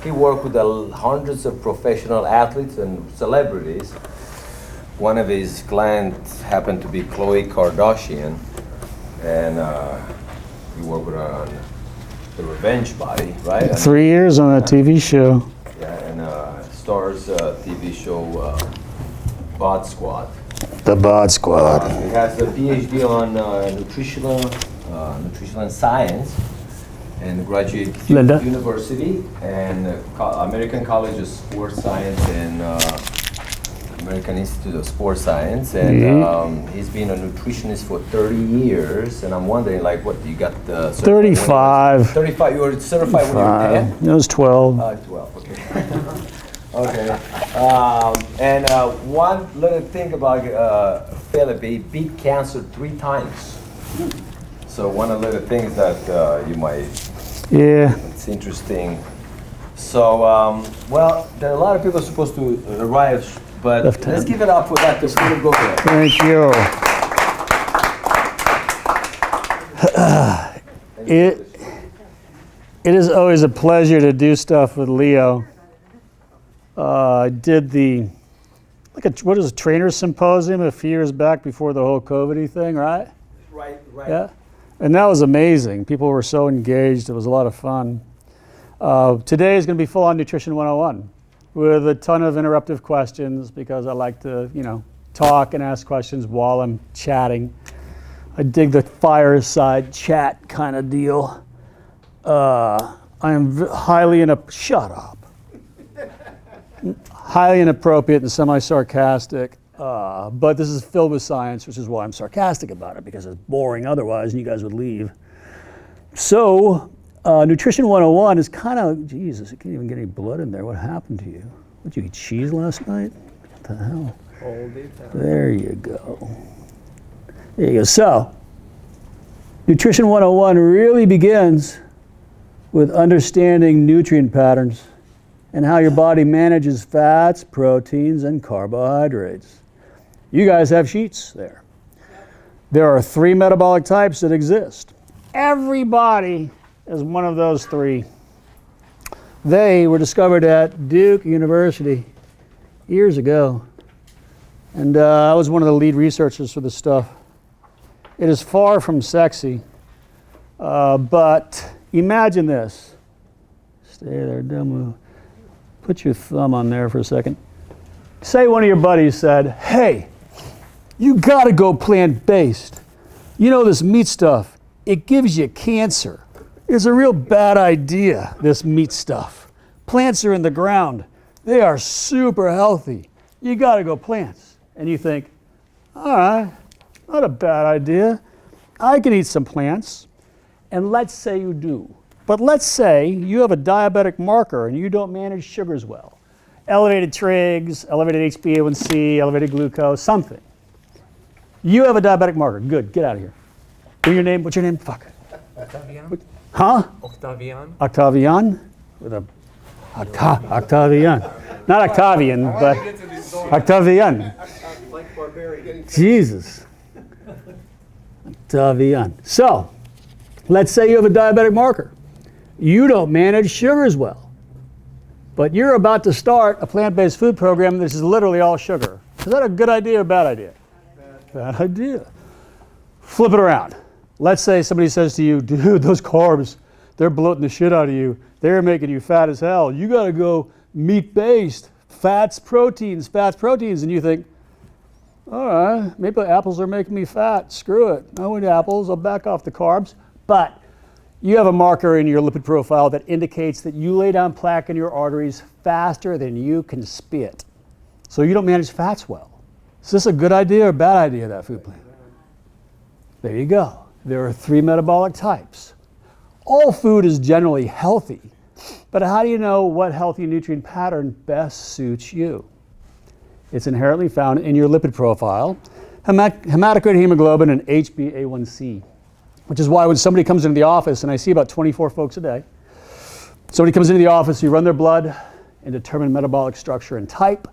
he worked with hundreds of professional athletes and celebrities. One of his clients happened to be Khloe Kardashian, and he worked with her on The Revenge Body, right? 3 years on that TV show. Yeah, and stars TV show Bod Squad. The Bod Squad. He has a PhD on nutritional science, and graduated Linda. University and American College of Sports Science and American Institute of Sports Science, and he's been a nutritionist for 30 years. And I'm wondering, like, what you got the 35. 35. You were certified when you were 10? It was 12. 12. Okay. Okay. And one little thing about Philip, he beat cancer 3 times. So one of the little things that you might. Yeah. It's interesting. So, well, there are a lot of people supposed to arrive, but let's give it up for that to Philip Goglia. Thank you. It is always a pleasure to do stuff with Leo. I did what is a trainer symposium a few years back before the whole COVID thing, right? Right. Yeah. And that was amazing. People were so engaged. It was a lot of fun. Today is going to be full on Nutrition 101 with a ton of interruptive questions because I like to, talk and ask questions while I'm chatting. I dig the fireside chat kind of deal. I am shut up. Highly inappropriate and semi-sarcastic. But this is filled with science, which is why I'm sarcastic about it, because it's boring otherwise and you guys would leave. So, Nutrition 101 is kind of, Jesus, you can't even get any blood in there. What happened to you? Did you eat cheese last night? What the hell? There you go. There you go. So, Nutrition 101 really begins with understanding nutrient patterns and how your body manages fats, proteins, and carbohydrates. You guys have sheets there. There are 3 metabolic types that exist. Everybody is one of those 3. They were discovered at Duke University years ago. And I was one of the lead researchers for this stuff. It is far from sexy, but imagine this. Stay there, don't move. Put your thumb on there for a second. Say one of your buddies said, hey, you gotta go plant-based. You know this meat stuff, it gives you cancer. It's a real bad idea, this meat stuff. Plants are in the ground. They are super healthy. You gotta go plants. And you think, all right, not a bad idea. I can eat some plants. And let's say you do. But let's say you have a diabetic marker and you don't manage sugars well. Elevated trigs, elevated HbA1c, elevated glucose, something. You have a diabetic marker. Good, get out of here. What's your name? What's your name? Fuck. Octavian? Huh? Octavian? Octavian? With a Octavian. Not Octavian, but Octavian. Like barbarian. Jesus. Octavian. So, let's say you have a diabetic marker. You don't manage sugars well, but you're about to start a plant-based food program. This is literally all sugar. Is that a good idea or bad idea? Bad idea. Flip it around. Let's say somebody says to you, dude, those carbs, they're bloating the shit out of you. They're making you fat as hell. You got to go meat-based, fats, proteins. And you think, all right, maybe apples are making me fat. Screw it. I want apples. I'll back off the carbs. But you have a marker in your lipid profile that indicates that you lay down plaque in your arteries faster than you can spit. So you don't manage fats well. Is this a good idea or bad idea, that food plan? There you go. There are 3 metabolic types. All food is generally healthy, but how do you know what healthy nutrient pattern best suits you? It's inherently found in your lipid profile, hematocrit hemoglobin, and HbA1c. Which is why when somebody comes into the office, and I see about 24 folks a day, somebody comes into the office, you run their blood and determine metabolic structure and type,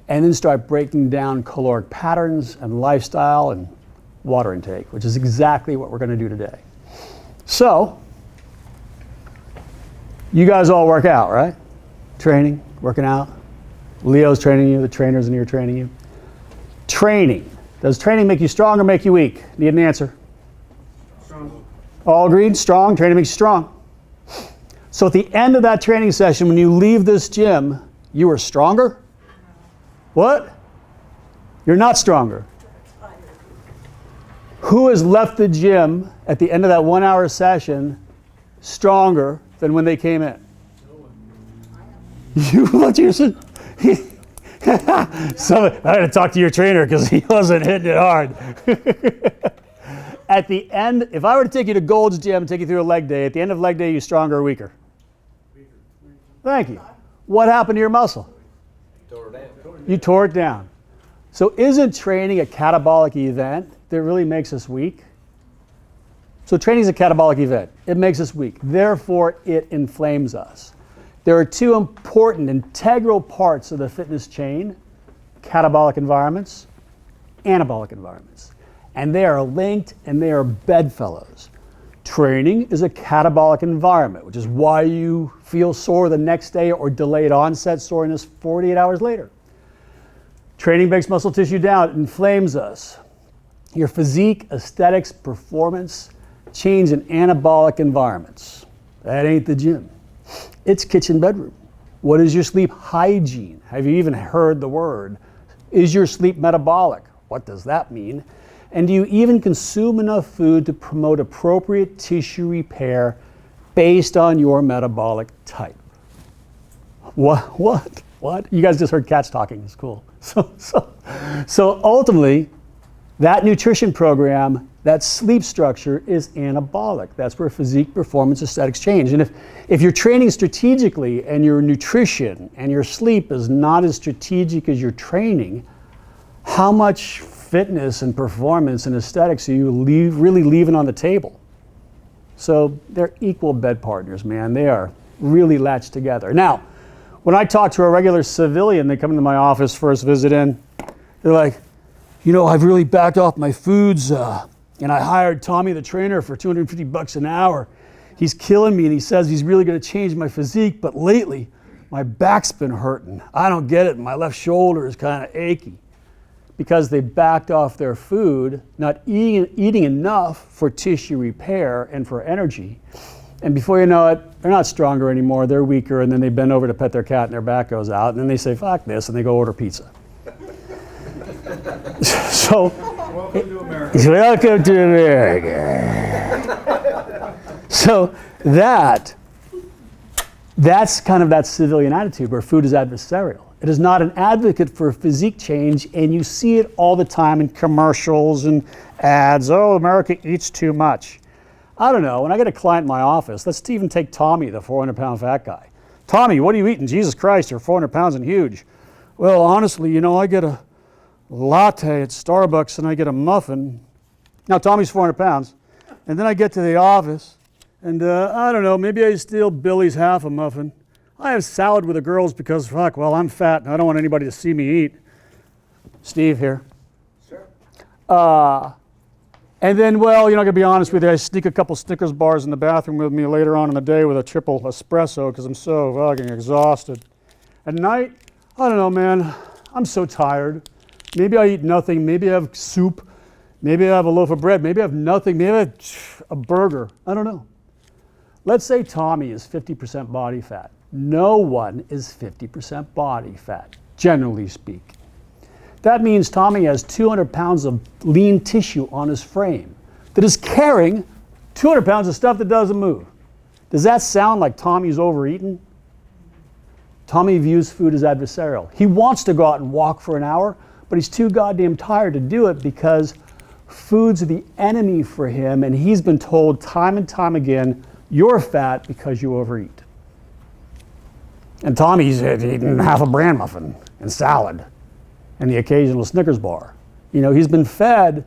and then start breaking down caloric patterns and lifestyle and water intake, which is exactly what we're going to do today. So, you guys all work out, right? Training, working out. Leo's training you, the trainers in here training you. Training. Does training make you strong or make you weak? Need an answer. Strong. All agreed? Strong. Training makes you strong. So at the end of that training session, when you leave this gym, you are stronger? What? You're not stronger. Who has left the gym at the end of that 1 hour session stronger than when they came in? You looked at yourself. So I had to talk to your trainer because he wasn't hitting it hard. At the end, if I were to take you to Gold's Gym and take you through a leg day, at the end of leg day, you stronger or weaker? Weaker. Thank you. What happened to your muscle? Tore it down. You tore it down. So isn't training a catabolic event that really makes us weak? So training is a catabolic event. It makes us weak. Therefore, it inflames us. There are two important integral parts of the fitness chain: catabolic environments, anabolic environments. And they are linked and they are bedfellows. Training is a catabolic environment, which is why you feel sore the next day or delayed onset soreness 48 hours later. Training breaks muscle tissue down, it inflames us. Your physique, aesthetics, performance change in anabolic environments. That ain't the gym. It's kitchen bedroom. What is your sleep hygiene? Have you even heard the word? Is your sleep metabolic? What does that mean? And do you even consume enough food to promote appropriate tissue repair based on your metabolic type? What? You guys just heard cats talking. It's cool. So ultimately, that nutrition program, that sleep structure is anabolic. That's where physique, performance, aesthetics change. And if you're training strategically and your nutrition and your sleep is not as strategic as your training, how much fitness and performance and aesthetics are you really leaving on the table? So they're equal bed partners, man. They are really latched together. Now, when I talk to a regular civilian, they come into my office first visit in, they're like, you know, I've really backed off my foods and I hired Tommy the trainer for $250 an hour. He's killing me and he says he's really going to change my physique, but lately my back's been hurting. I don't get it. My left shoulder is kind of achy. Because they backed off their food, not eating enough for tissue repair and for energy. And before you know it, they're not stronger anymore, they're weaker, and then they bend over to pet their cat and their back goes out, and then they say, fuck this, and they go order pizza. So, welcome to America. Welcome to America. So that's kind of that civilian attitude where food is adversarial. It is not an advocate for physique change, and you see it all the time in commercials and ads. Oh, America eats too much. I don't know. When I get a client in my office, let's even take Tommy, the 400-pound fat guy. Tommy, what are you eating? Jesus Christ, you're 400 pounds and huge. Well, honestly, you know, I get a latte at Starbucks and I get a muffin. Now, Tommy's 400 pounds. And then I get to the office, and I don't know, maybe I steal Billy's half a muffin. I have salad with the girls because, fuck, well, I'm fat and I don't want anybody to see me eat. Steve here. Sure. And then, well, you know, I gotta be honest with you, I sneak a couple Snickers bars in the bathroom with me later on in the day with a triple espresso because I'm so fucking exhausted. At night, I don't know, man, I'm so tired. Maybe I eat nothing, maybe I have soup, maybe I have a loaf of bread, maybe I have nothing, maybe I have a burger, I don't know. Let's say Tommy is 50% body fat. No one is 50% body fat, generally speaking. That means Tommy has 200 pounds of lean tissue on his frame that is carrying 200 pounds of stuff that doesn't move. Does that sound like Tommy's overeaten? Tommy views food as adversarial. He wants to go out and walk for an hour, but he's too goddamn tired to do it because food's the enemy for him, and he's been told time and time again, you're fat because you overeat. And Tommy's eating half a bran muffin and salad and the occasional Snickers bar. You know, he's been fed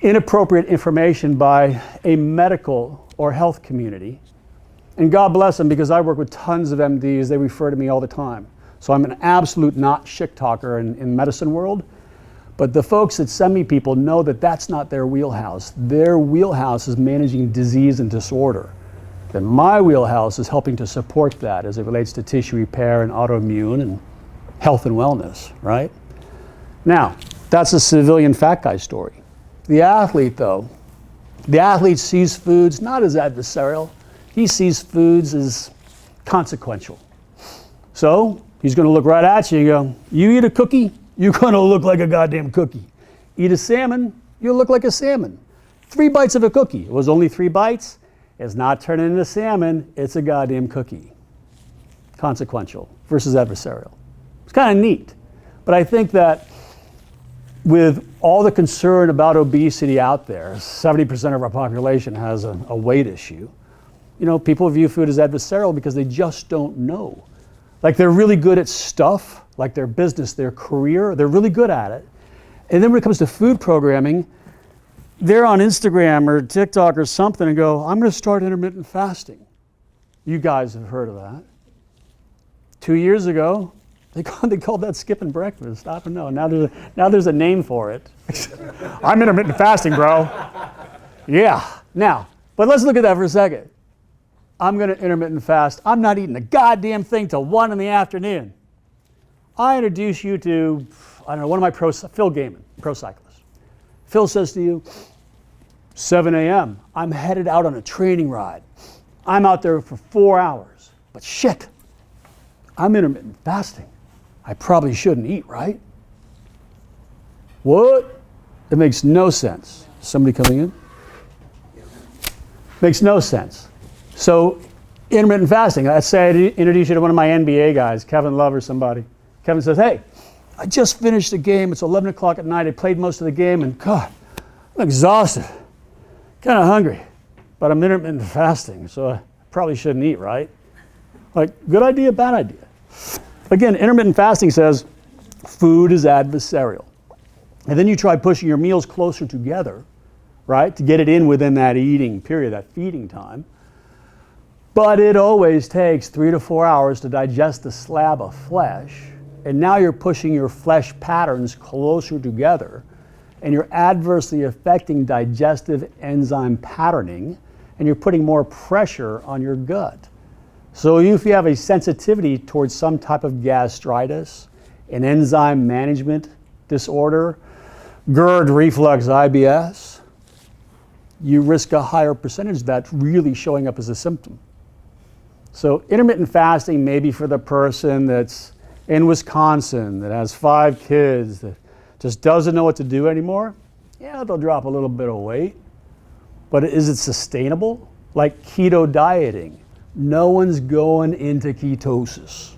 inappropriate information by a medical or health community. And God bless them, because I work with tons of MDs, they refer to me all the time. So I'm an absolute not shit talker in medicine world. But the folks that send me people know that that's not their wheelhouse. Their wheelhouse is managing disease and disorder. then my wheelhouse is helping to support that as it relates to tissue repair and autoimmune and health and wellness, right? Now, that's a civilian fat guy story. The athlete, though, the athlete sees foods not as adversarial. He sees foods as consequential. So he's going to look right at you and go, you eat a cookie, you're going to look like a goddamn cookie. Eat a salmon, you'll look like a salmon. 3 bites of a cookie. It was only 3 bites. It's not turning into salmon. It's a goddamn cookie. Consequential versus adversarial. It's kind of neat. But I think that with all the concern about obesity out there, 70% of our population has a weight issue. You know, people view food as adversarial because they just don't know. Like they're really good at stuff, like their business, their career, they're really good at it. And then when it comes to food programming, they're on Instagram or TikTok or something and go, I'm going to start intermittent fasting. You guys have heard of that. 2 years ago, they called that skipping breakfast. I don't know. Now there's a name for it. I'm intermittent fasting, bro. Yeah. Now, but let's look at that for a second. I'm going to intermittent fast. I'm not eating a goddamn thing till 1 in the afternoon. I introduce you to, I don't know, one of my Phil Gaiman, pro cyclist. Phil says to you, 7 a.m., I'm headed out on a training ride. I'm out there for 4 hours. But shit, I'm intermittent fasting. I probably shouldn't eat, right? What? It makes no sense. Somebody coming in? Makes no sense. So intermittent fasting, let's say I introduce you to one of my NBA guys, Kevin Love or somebody. Kevin says, hey, I just finished the game. It's 11 o'clock at night. I played most of the game and God, I'm exhausted, kind of hungry, but I'm intermittent fasting, so I probably shouldn't eat, right? Like, good idea, bad idea. Again, intermittent fasting says food is adversarial. And then you try pushing your meals closer together, right, to get it in within that eating period, that feeding time. But it always takes 3 to 4 hours to digest a slab of flesh. And now you're pushing your flesh patterns closer together, and you're adversely affecting digestive enzyme patterning, and you're putting more pressure on your gut. So if you have a sensitivity towards some type of gastritis, an enzyme management disorder, GERD, reflux, IBS, you risk a higher percentage of that really showing up as a symptom. So intermittent fasting may be for the person that's in Wisconsin that has 5 kids that just doesn't know what to do anymore. Yeah, they'll drop a little bit of weight. But is it sustainable? Like keto dieting. No one's going into ketosis.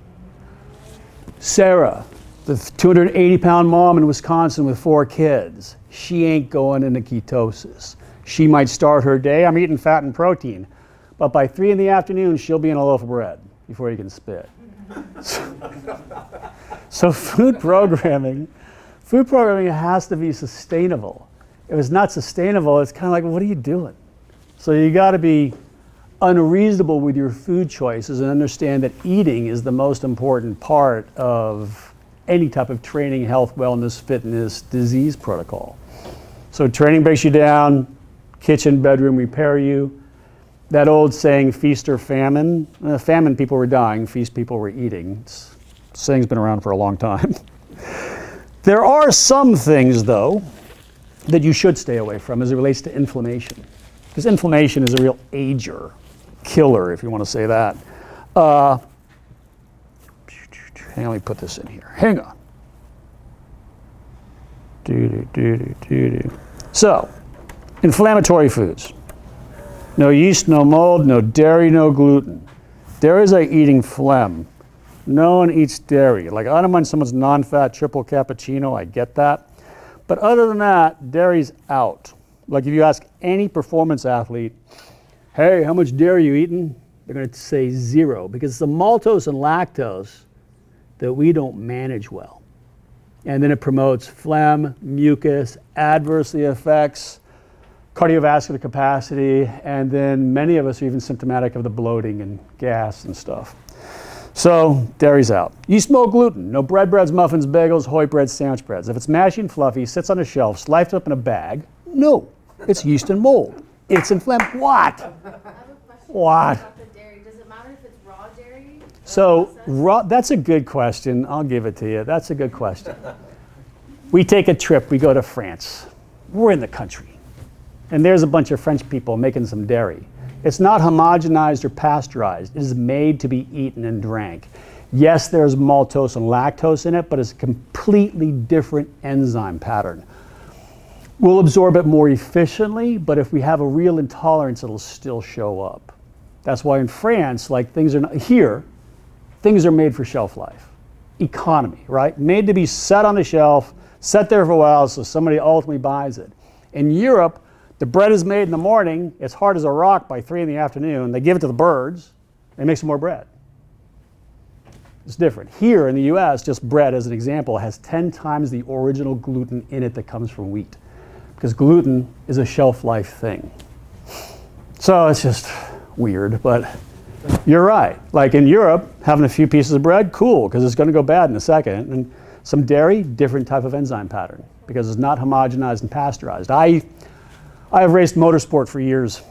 Sarah, the 280-pound mom in Wisconsin with 4 kids, she ain't going into ketosis. She might start her day, I'm eating fat and protein, but by 3 in the afternoon, she'll be in a loaf of bread before you can spit. So food programming has to be sustainable. If it's not sustainable, it's kind of like, what are you doing? So you got to be unreasonable with your food choices and understand that eating is the most important part of any type of training, health, wellness, fitness, disease protocol. So training breaks you down, kitchen, bedroom repair you. That old saying, feast or famine. Famine, people were dying. Feast, people were eating. Saying's been around for a long time. There are some things, though, that you should stay away from as it relates to inflammation. Because inflammation is a real ager, killer, if you want to say that. Hang on, let me put this in here. Hang on. So, inflammatory foods. No yeast, no mold, no dairy, no gluten. Dairy's like eating phlegm. No one eats dairy. Like, I don't mind someone's non-fat triple cappuccino, I get that. But other than that, dairy's out. Like if you ask any performance athlete, hey, how much dairy are you eating? They're going to say 0, because it's the maltose and lactose that we don't manage well. And then it promotes phlegm, mucus, adversely affects cardiovascular capacity, and then many of us are even symptomatic of the bloating and gas and stuff. So dairy's out. Yeast, mold, gluten. No bread, breads, muffins, bagels, Hoy breads, sandwich breads. If it's mashy and fluffy, sits on a shelf, sliced up in a bag, no, it's yeast and mold. It's inflamed. What? What? About the dairy, does it matter if it's raw dairy? or So processed? that's a good question. I'll give it to you. That's a good question. We take a trip. We go to France. We're in the country. And there's a bunch of French people making some dairy. It's not homogenized or pasteurized. It is made to be eaten and drank. Yes, there's maltose and lactose in it, but it's a completely different enzyme pattern. We'll absorb it more efficiently, but if we have a real intolerance, it'll still show up. That's why in France, like things are not, here, things are made for shelf life. Economy, right? Made to be set on the shelf, set there for a while so somebody ultimately buys it. In Europe, the bread is made in the morning, it's hard as a rock by 3 in the afternoon, they give it to the birds, they make some more bread. It's different. Here in the US, just bread as an example, has 10 times the original gluten in it that comes from wheat. Because gluten is a shelf life thing. So it's just weird, but you're right. Like in Europe, having a few pieces of bread, cool, because it's going to go bad in a second. And some dairy, different type of enzyme pattern, because it's not homogenized and pasteurized. I have raced motorsport for years.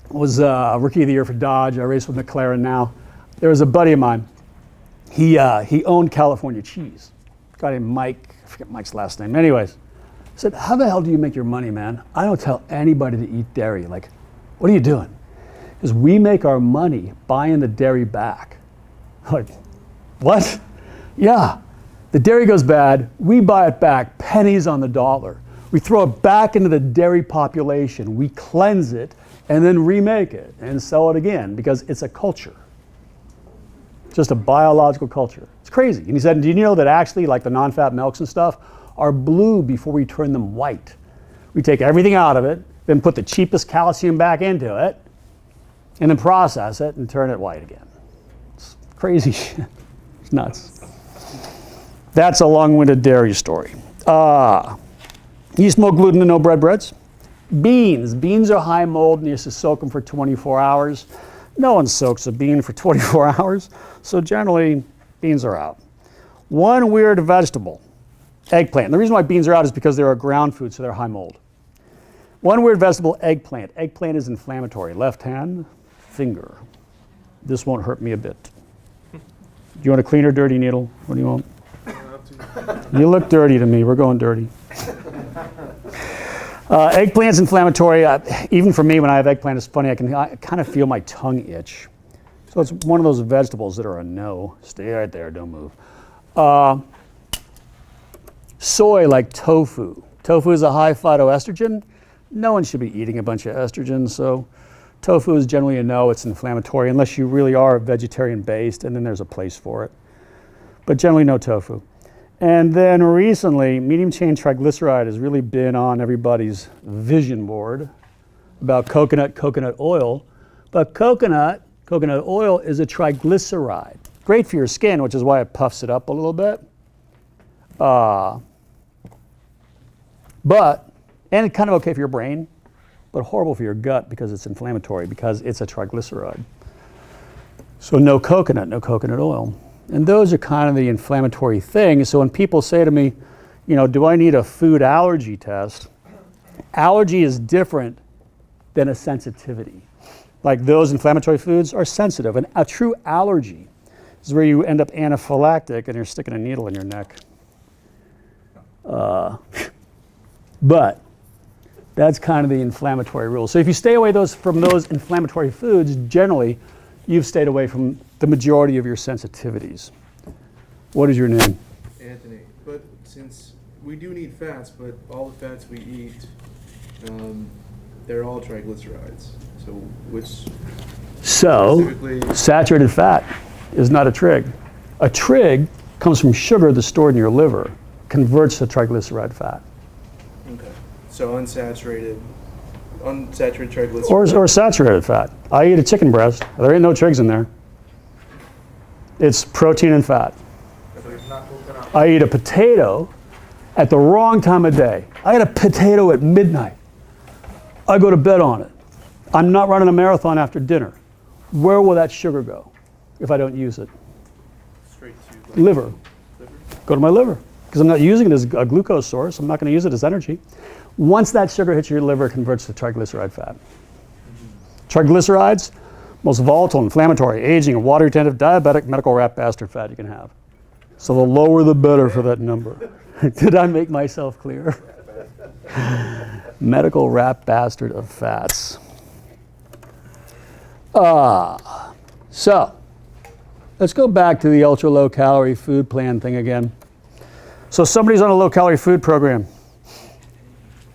I was Rookie of the Year for Dodge. I race with McLaren now. There was a buddy of mine. He owned California cheese. A guy named Mike. I forget Mike's last name. Anyways, I said, how the hell do you make your money, man? I don't tell anybody to eat dairy. Like, what are you doing? Because we make our money buying the dairy back. Like, what? Yeah. The dairy goes bad. We buy it back, pennies on the dollar. We throw it back into the dairy population. We cleanse it and then remake it and sell it again because it's a culture. Just a biological culture. It's crazy. And he said, do you know that actually like the non-fat milks and stuff are blue before we turn them white? We take everything out of it, then put the cheapest calcium back into it, and then process it and turn it white again. It's crazy shit. It's nuts. That's a long-winded dairy story. You smoke gluten and no breads? Beans. Beans are high mold and you have to soak them for 24 hours. No one soaks a bean for 24 hours, so generally beans are out. One weird vegetable, eggplant. The reason why beans are out is because they're a ground food, so they're high mold. One weird vegetable, eggplant. Eggplant is inflammatory. Left hand, finger. This won't hurt me a bit. Do you want a clean or dirty needle? What do you want? You look dirty to me. We're going dirty. Eggplant's inflammatory. Even for me, when I have eggplant, it's funny. I kind of feel my tongue itch. So it's one of those vegetables that are a no. Stay right there. Don't move. Soy, like tofu. Tofu is a high phytoestrogen. No one should be eating a bunch of estrogen. So tofu is generally a no. It's inflammatory unless you really are vegetarian-based, and then there's a place for it. But generally, no tofu. And then recently, medium chain triglyceride has really been on everybody's vision board about coconut oil. But coconut oil is a triglyceride. Great for your skin, which is why it puffs it up a little bit. And it's kind of okay for your brain, but horrible for your gut because it's inflammatory, because it's a triglyceride. So no coconut oil. And those are kind of the inflammatory things. So when people say to me, you know, do I need a food allergy test? Allergy is different than a sensitivity. Like those inflammatory foods are sensitive. And a true allergy is where you end up anaphylactic and you're sticking a needle in your neck. But that's kind of the inflammatory rule. So if you stay away from those inflammatory foods, generally, you've stayed away from the majority of your sensitivities. What is your name? Anthony. But since we do need fats, but all the fats we eat, they're all triglycerides. So which specifically... saturated fat is not a trig. A trig comes from sugar that's stored in your liver, converts to triglyceride fat. Okay. So unsaturated triglycerides. Or saturated fat. I eat a chicken breast. There ain't no trigs in there. It's protein and fat. I eat a potato at the wrong time of day. I eat a potato at midnight. I go to bed on it. I'm not running a marathon after dinner. Where will that sugar go if I don't use it? Straight to liver. Go to my liver. Because I'm not using it as a glucose source. I'm not going to use it as energy. Once that sugar hits your liver, it converts to triglyceride fat. Triglycerides, Most volatile, inflammatory, aging, and water-retentive, diabetic, medical rat bastard fat you can have. So the lower the better for that number. Did I make myself clear? Medical rat bastard of fats. So let's go back to the ultra low calorie food plan thing again. So somebody's on a low calorie food program.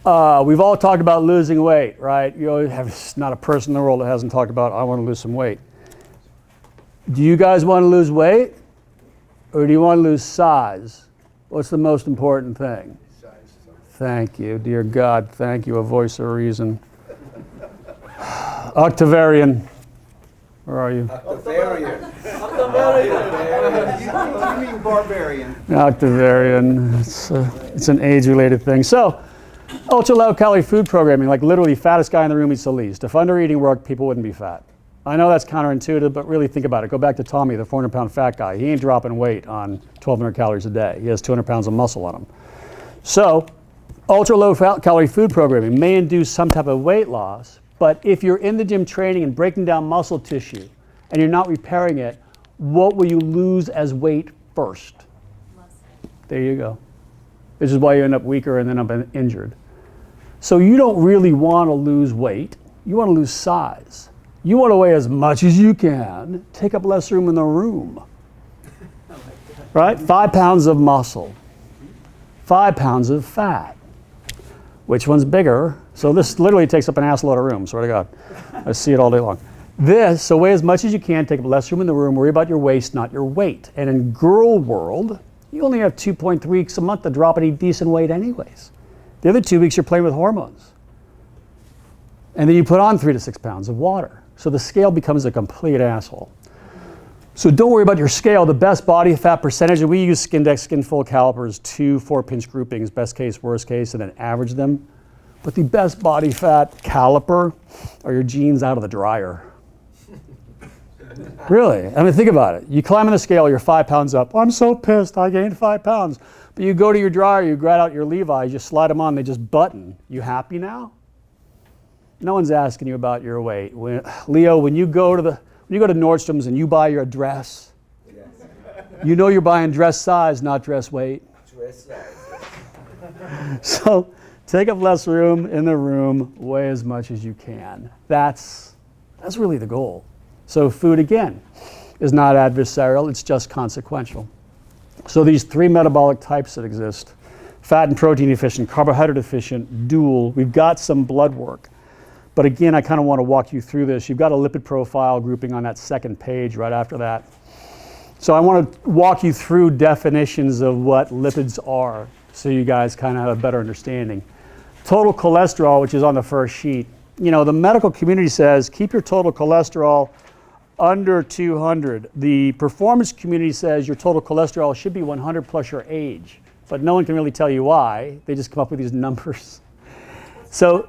We've all talked about losing weight, right? It's not a person in the world that hasn't talked about, I want to lose some weight. Do you guys want to lose weight? Or do you want to lose size? What's the most important thing? Size. Thank you, dear God. Thank you, a voice of reason. Octavarian. Where are you? Octavarian. You mean barbarian. Octavarian. It's an age-related thing. So, ultra low calorie food programming, like literally fattest guy in the room eats the least. If under eating worked, people wouldn't be fat. I know that's counterintuitive, but really think about it. Go back to Tommy, the 400-pound fat guy. He ain't dropping weight on 1,200 calories a day. He has 200 pounds of muscle on him. So, ultra low calorie food programming may induce some type of weight loss, but if you're in the gym training and breaking down muscle tissue and you're not repairing it, what will you lose as weight first? There you go. This is why you end up weaker and then up injured. So you don't really want to lose weight. You want to lose size. You want to weigh as much as you can, take up less room in the room. Right? 5 pounds of muscle, 5 pounds of fat. Which one's bigger? So this literally takes up an ass load of room, swear to God. I see it all day long. So weigh as much as you can, take up less room in the room, worry about your waist, not your weight. And in girl world, you only have 2.3 weeks a month to drop any decent weight anyways. The other 2 weeks you're playing with hormones. And then you put on 3 to 6 pounds of water. So the scale becomes a complete asshole. So don't worry about your scale. The best body fat percentage, and we use Skindex Skinfold calipers, 2 4-pinch groupings, best case, worst case, and then average them. But the best body fat caliper are your jeans out of the dryer. Really, I mean, think about it. You climb on the scale, you're 5 pounds up. I'm so pissed, I gained 5 pounds. But you go to your dryer, you grab out your Levi's, you slide them on, they just button. You happy now? No one's asking you about your weight. Leo, when you go to Nordstrom's and you buy your dress, yes. You know you're buying dress size, not dress weight. Dress size. So take up less room in the room, weigh as much as you can. That's really the goal. So food, again, is not adversarial, it's just consequential. So these 3 metabolic types that exist, fat and protein deficient, carbohydrate deficient, dual, we've got some blood work. But again, I kind of want to walk you through this. You've got a lipid profile grouping on that second page right after that. So I want to walk you through definitions of what lipids are so you guys kind of have a better understanding. Total cholesterol, which is on the first sheet. You know, the medical community says keep your total cholesterol under 200. The performance community says your total cholesterol should be 100 plus your age. But no one can really tell you why. They just come up with these numbers. So,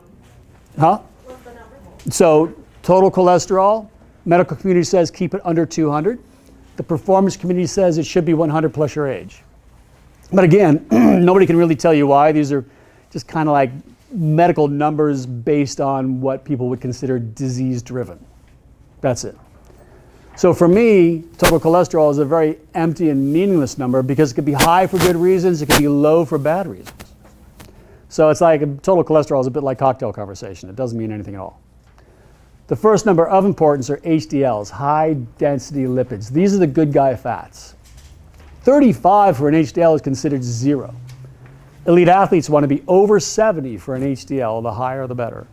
So total cholesterol, medical community says keep it under 200. The performance community says it should be 100 plus your age. But again, nobody can really tell you why. These are just kind of like medical numbers based on what people would consider disease driven. That's it. So for me, total cholesterol is a very empty and meaningless number because it could be high for good reasons, it could be low for bad reasons. So it's like total cholesterol is a bit like cocktail conversation. It doesn't mean anything at all. The first number of importance are HDLs, high density lipids. These are the good guy fats. 35 for an HDL is considered 0. Elite athletes want to be over 70 for an HDL, the higher the better.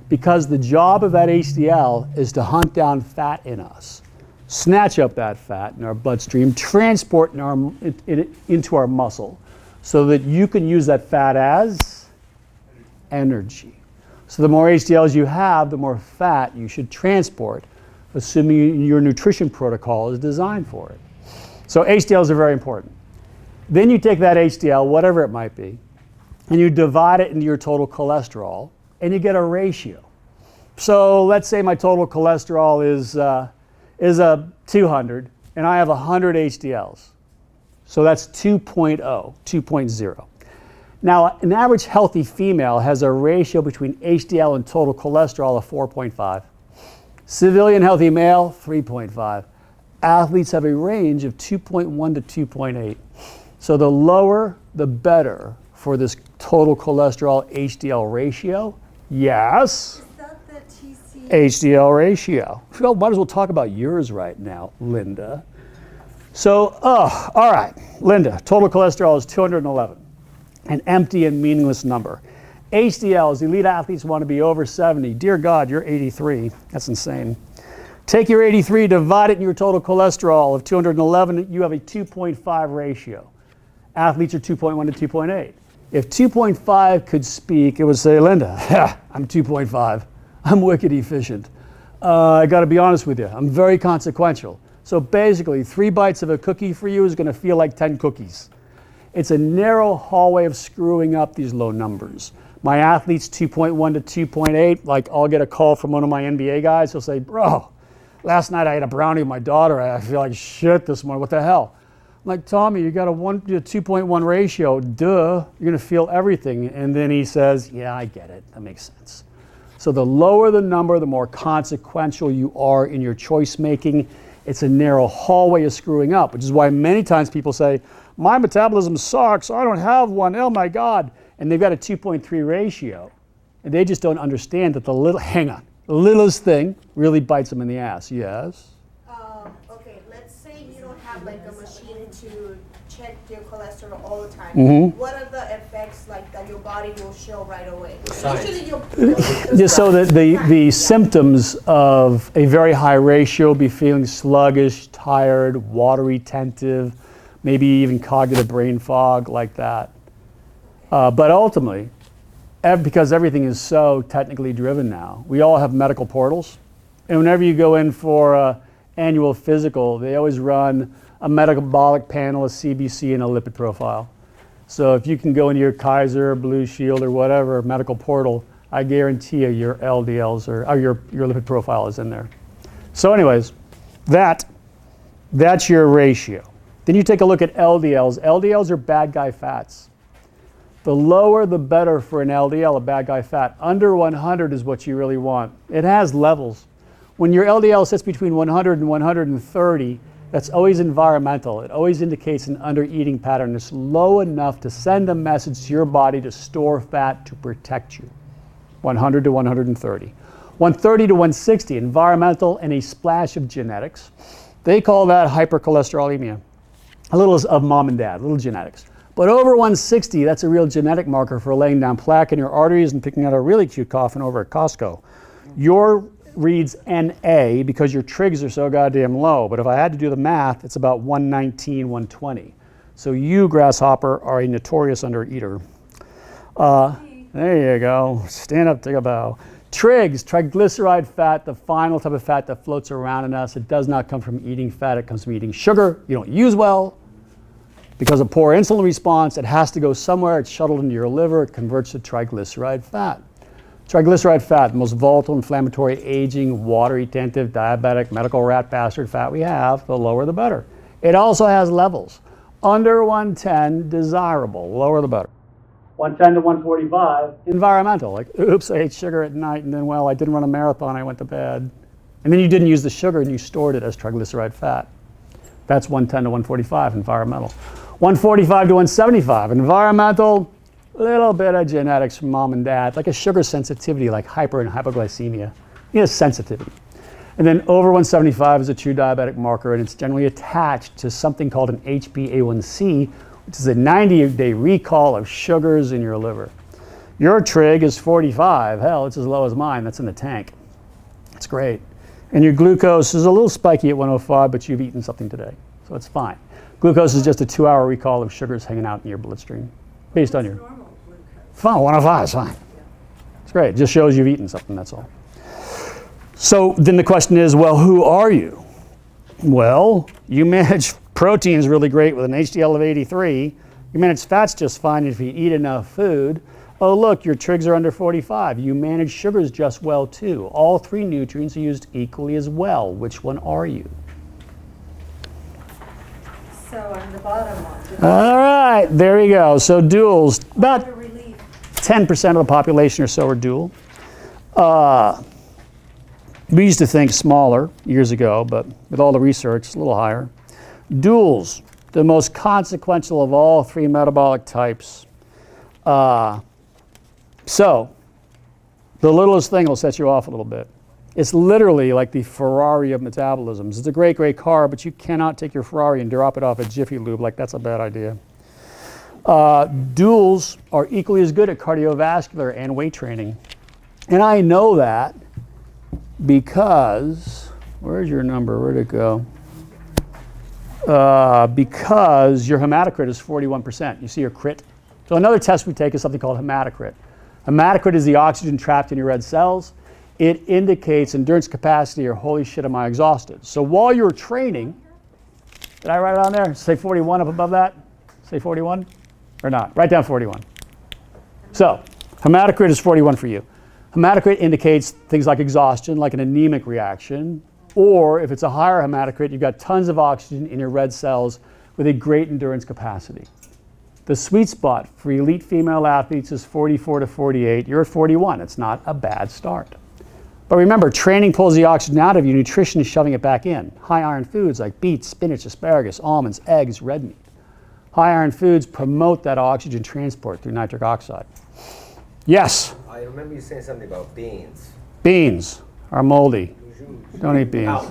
Because the job of that HDL is to hunt down fat in us, snatch up that fat in our bloodstream, transport it into our muscle so that you can use that fat as energy. So the more HDLs you have, the more fat you should transport, assuming your nutrition protocol is designed for it. So HDLs are very important. Then you take that HDL, whatever it might be, and you divide it into your total cholesterol, and you get a ratio. So let's say my total cholesterol is 200, and I have 100 HDLs. So that's 2.0. Now, an average healthy female has a ratio between HDL and total cholesterol of 4.5. Civilian healthy male, 3.5. Athletes have a range of 2.1 to 2.8. So the lower, the better for this total cholesterol HDL ratio. Yes. Is that the TC? HDL ratio. Well, might as well talk about yours right now, Linda. So, all right, Linda, total cholesterol is 211, an empty and meaningless number. HDLs, elite athletes want to be over 70. Dear God, you're 83. That's insane. Take your 83, divide it in your total cholesterol of 211, you have a 2.5 ratio. Athletes are 2.1 to 2.8. If 2.5 could speak, it would say, Linda, I'm 2.5. I'm wicked efficient. I got to be honest with you. I'm very consequential. So basically, 3 bites of a cookie for you is going to feel like 10 cookies. It's a narrow hallway of screwing up these low numbers. My athletes 2.1 to 2.8, like I'll get a call from one of my NBA guys. He'll say, bro, last night I had a brownie with my daughter. I feel like shit this morning. What the hell? I'm like, Tommy, you got a 2.1 ratio. Duh, you're going to feel everything. And then he says, yeah, I get it. That makes sense. So the lower the number, the more consequential you are in your choice making. It's a narrow hallway of screwing up, which is why many times people say, my metabolism sucks. I don't have one. Oh my God. And they've got a 2.3 ratio. And they just don't understand that the littlest thing really bites them in the ass. Yes? Okay, let's say you don't have like a machine to check your cholesterol all the time. Mm-hmm. What are the effects like that your body will show right away? Signs. Usually Just so that the symptoms of a very high ratio, be feeling sluggish, tired, watery, retentive, maybe even cognitive brain fog like that. But ultimately, because everything is so technically driven now, we all have medical portals. And whenever you go in for an annual physical, they always run a metabolic panel, a CBC, and a lipid profile. So if you can go into your Kaiser, Blue Shield, or whatever medical portal, I guarantee you your LDLs or your lipid profile is in there. So anyways, that's your ratio. Then you take a look at LDLs. LDLs are bad guy fats. The lower, the better for an LDL, a bad guy fat. Under 100 is what you really want. It has levels. When your LDL sits between 100 and 130, that's always environmental. It always indicates an under-eating pattern. It's low enough to send a message to your body to store fat to protect you. 100 to 130. 130 to 160, environmental and a splash of genetics. They call that hypercholesterolemia. A little of mom and dad, a little genetics. But over 160, that's a real genetic marker for laying down plaque in your arteries and picking out a really cute coffin over at Costco. Your reads NA because your trigs are so goddamn low. But if I had to do the math, it's about 119, 120. So you, grasshopper, are a notorious undereater. There you go. Stand up, take a bow. Trigs, triglyceride fat, the final type of fat that floats around in us. It does not come from eating fat. It comes from eating sugar you don't use well. Because of poor insulin response, it has to go somewhere. It's shuttled into your liver. It converts to triglyceride fat. Triglyceride fat, the most volatile, inflammatory, aging, water-retentive, diabetic, medical rat bastard fat we have, the lower the better. It also has levels. Under 110, desirable, lower the better. 110 to 145, environmental, like, oops, I ate sugar at night, and then, well, I didn't run a marathon, I went to bed. And then you didn't use the sugar, and you stored it as triglyceride fat. That's 110 to 145, environmental. 145 to 175, environmental, little bit of genetics from mom and dad, like a sugar sensitivity, like hyper and hypoglycemia. You know, sensitivity. And then over 175 is a true diabetic marker, and it's generally attached to something called an HbA1c, which is a 90-day recall of sugars in your liver. Your trig is 45. Hell, it's as low as mine. That's in the tank. It's great. And your glucose is a little spiky at 105, but you've eaten something today, so it's fine. Glucose is just a 2-hour recall of sugars hanging out in your bloodstream, based on your... normal glucose. Fine, 105 is fine. It's great. It just shows you've eaten something, that's all. So then the question is, well, who are you? Well, you manage proteins really great with an HDL of 83. You manage fats just fine if you eat enough food. Oh, look, your trigs are under 45. You manage sugars just well, too. All 3 nutrients are used equally as well. Which one are you? So on the bottom one. All right, there you go. So duals, about The relief. 10% of the population or so are dual. We used to think smaller years ago, but with all the research, it's a little higher. Duals, the most consequential of all three metabolic types. So, the littlest thing will set you off a little bit. It's literally like the Ferrari of metabolisms. It's a great, great car, but you cannot take your Ferrari and drop it off at Jiffy Lube. Like, that's a bad idea. Duals are equally as good at cardiovascular and weight training. And I know that because, where's your number? Where'd it go? Because your hematocrit is 41%. You see your crit? So another test we take is something called hematocrit. Hematocrit is the oxygen trapped in your red cells. It indicates endurance capacity or holy shit, am I exhausted? So while you're training, did I write it on there? Say 41 up above that? Say 41 or not? Write down 41. So hematocrit is 41 for you. Hematocrit indicates things like exhaustion, like an anemic reaction, or if it's a higher hematocrit, you've got tons of oxygen in your red cells with a great endurance capacity. The sweet spot for elite female athletes is 44 to 48. You're at 41. It's not a bad start. But remember, training pulls the oxygen out of you. Nutrition is shoving it back in. High iron foods like beets, spinach, asparagus, almonds, eggs, red meat. High iron foods promote that oxygen transport through nitric oxide. Yes? I remember you saying something about beans. Beans are moldy. Don't eat beans.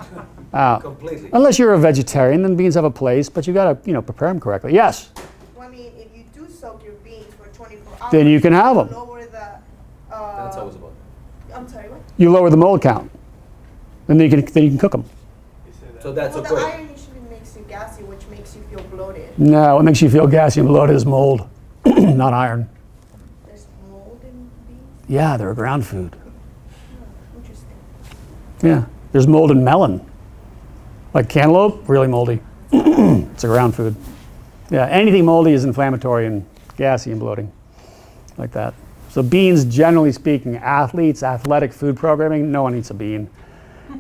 Out. Completely. Unless you're a vegetarian, then beans have a place, but you got to, prepare them correctly. Yes? Well, I mean, if you do soak your beans for 24 hours, Then you can have them. lower the, That's always about. I'm sorry, what? You lower the mold count. Then you can cook them. So that's Well, the okay. iron usually makes you gassy, which makes you feel bloated. No, what makes you feel gassy and bloated is mold, not iron. There's mold in beans? Yeah, they're a ground food. Oh, interesting. Yeah, there's mold in melon. Like cantaloupe, really moldy. It's a ground food. Yeah, anything moldy is inflammatory and gassy and bloating, like that. So beans, generally speaking, athletes, athletic food programming, no one eats a bean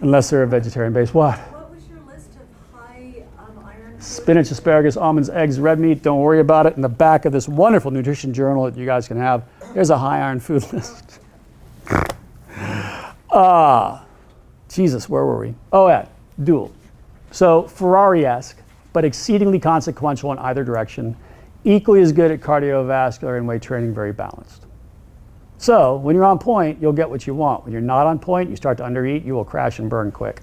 unless they're a vegetarian base. What? What was your list of high iron foods? Spinach, asparagus, almonds, eggs, red meat. Don't worry about it. In the back of this wonderful nutrition journal that you guys can have, there's a high iron food list. Jesus, where were we? Oh, yeah, dual. So Ferrari-esque, but exceedingly consequential in either direction. Equally as good at cardiovascular and weight training, very balanced. So when you're on point, you'll get what you want. When you're not on point, you start to undereat, you will crash and burn quick.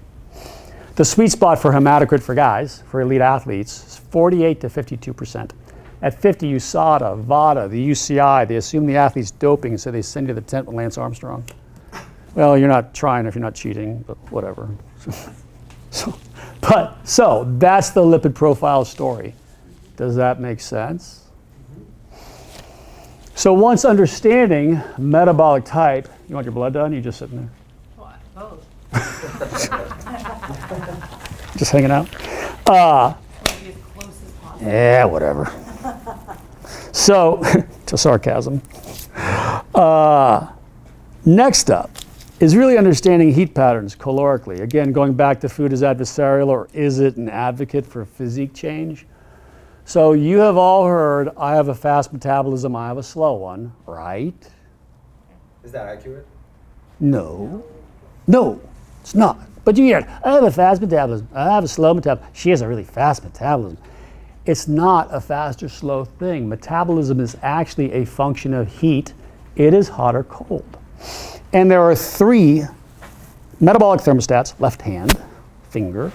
The sweet spot for hematocrit for guys, for elite athletes, is 48 to 52%. At 50, USADA, VADA, the UCI, they assume the athlete's doping, so they send you to the tent with Lance Armstrong. Well, you're not trying if you're not cheating, but whatever. So that's the lipid profile story. Does that make sense? So once understanding metabolic type, you want your blood done? You just sitting there? Oh, Just hanging out? want to be as close as possible. Yeah, whatever. So, to sarcasm. Next up is really understanding heat patterns calorically. Again, going back to food as adversarial, or is it an advocate for physique change? So you have all heard, I have a fast metabolism, I have a slow one, right? Is that accurate? No, it's not. But you hear it, I have a fast metabolism, I have a slow metabolism. She has a really fast metabolism. It's not a fast or slow thing. Metabolism is actually a function of heat. It is hot or cold. And there are three metabolic thermostats, left hand, finger.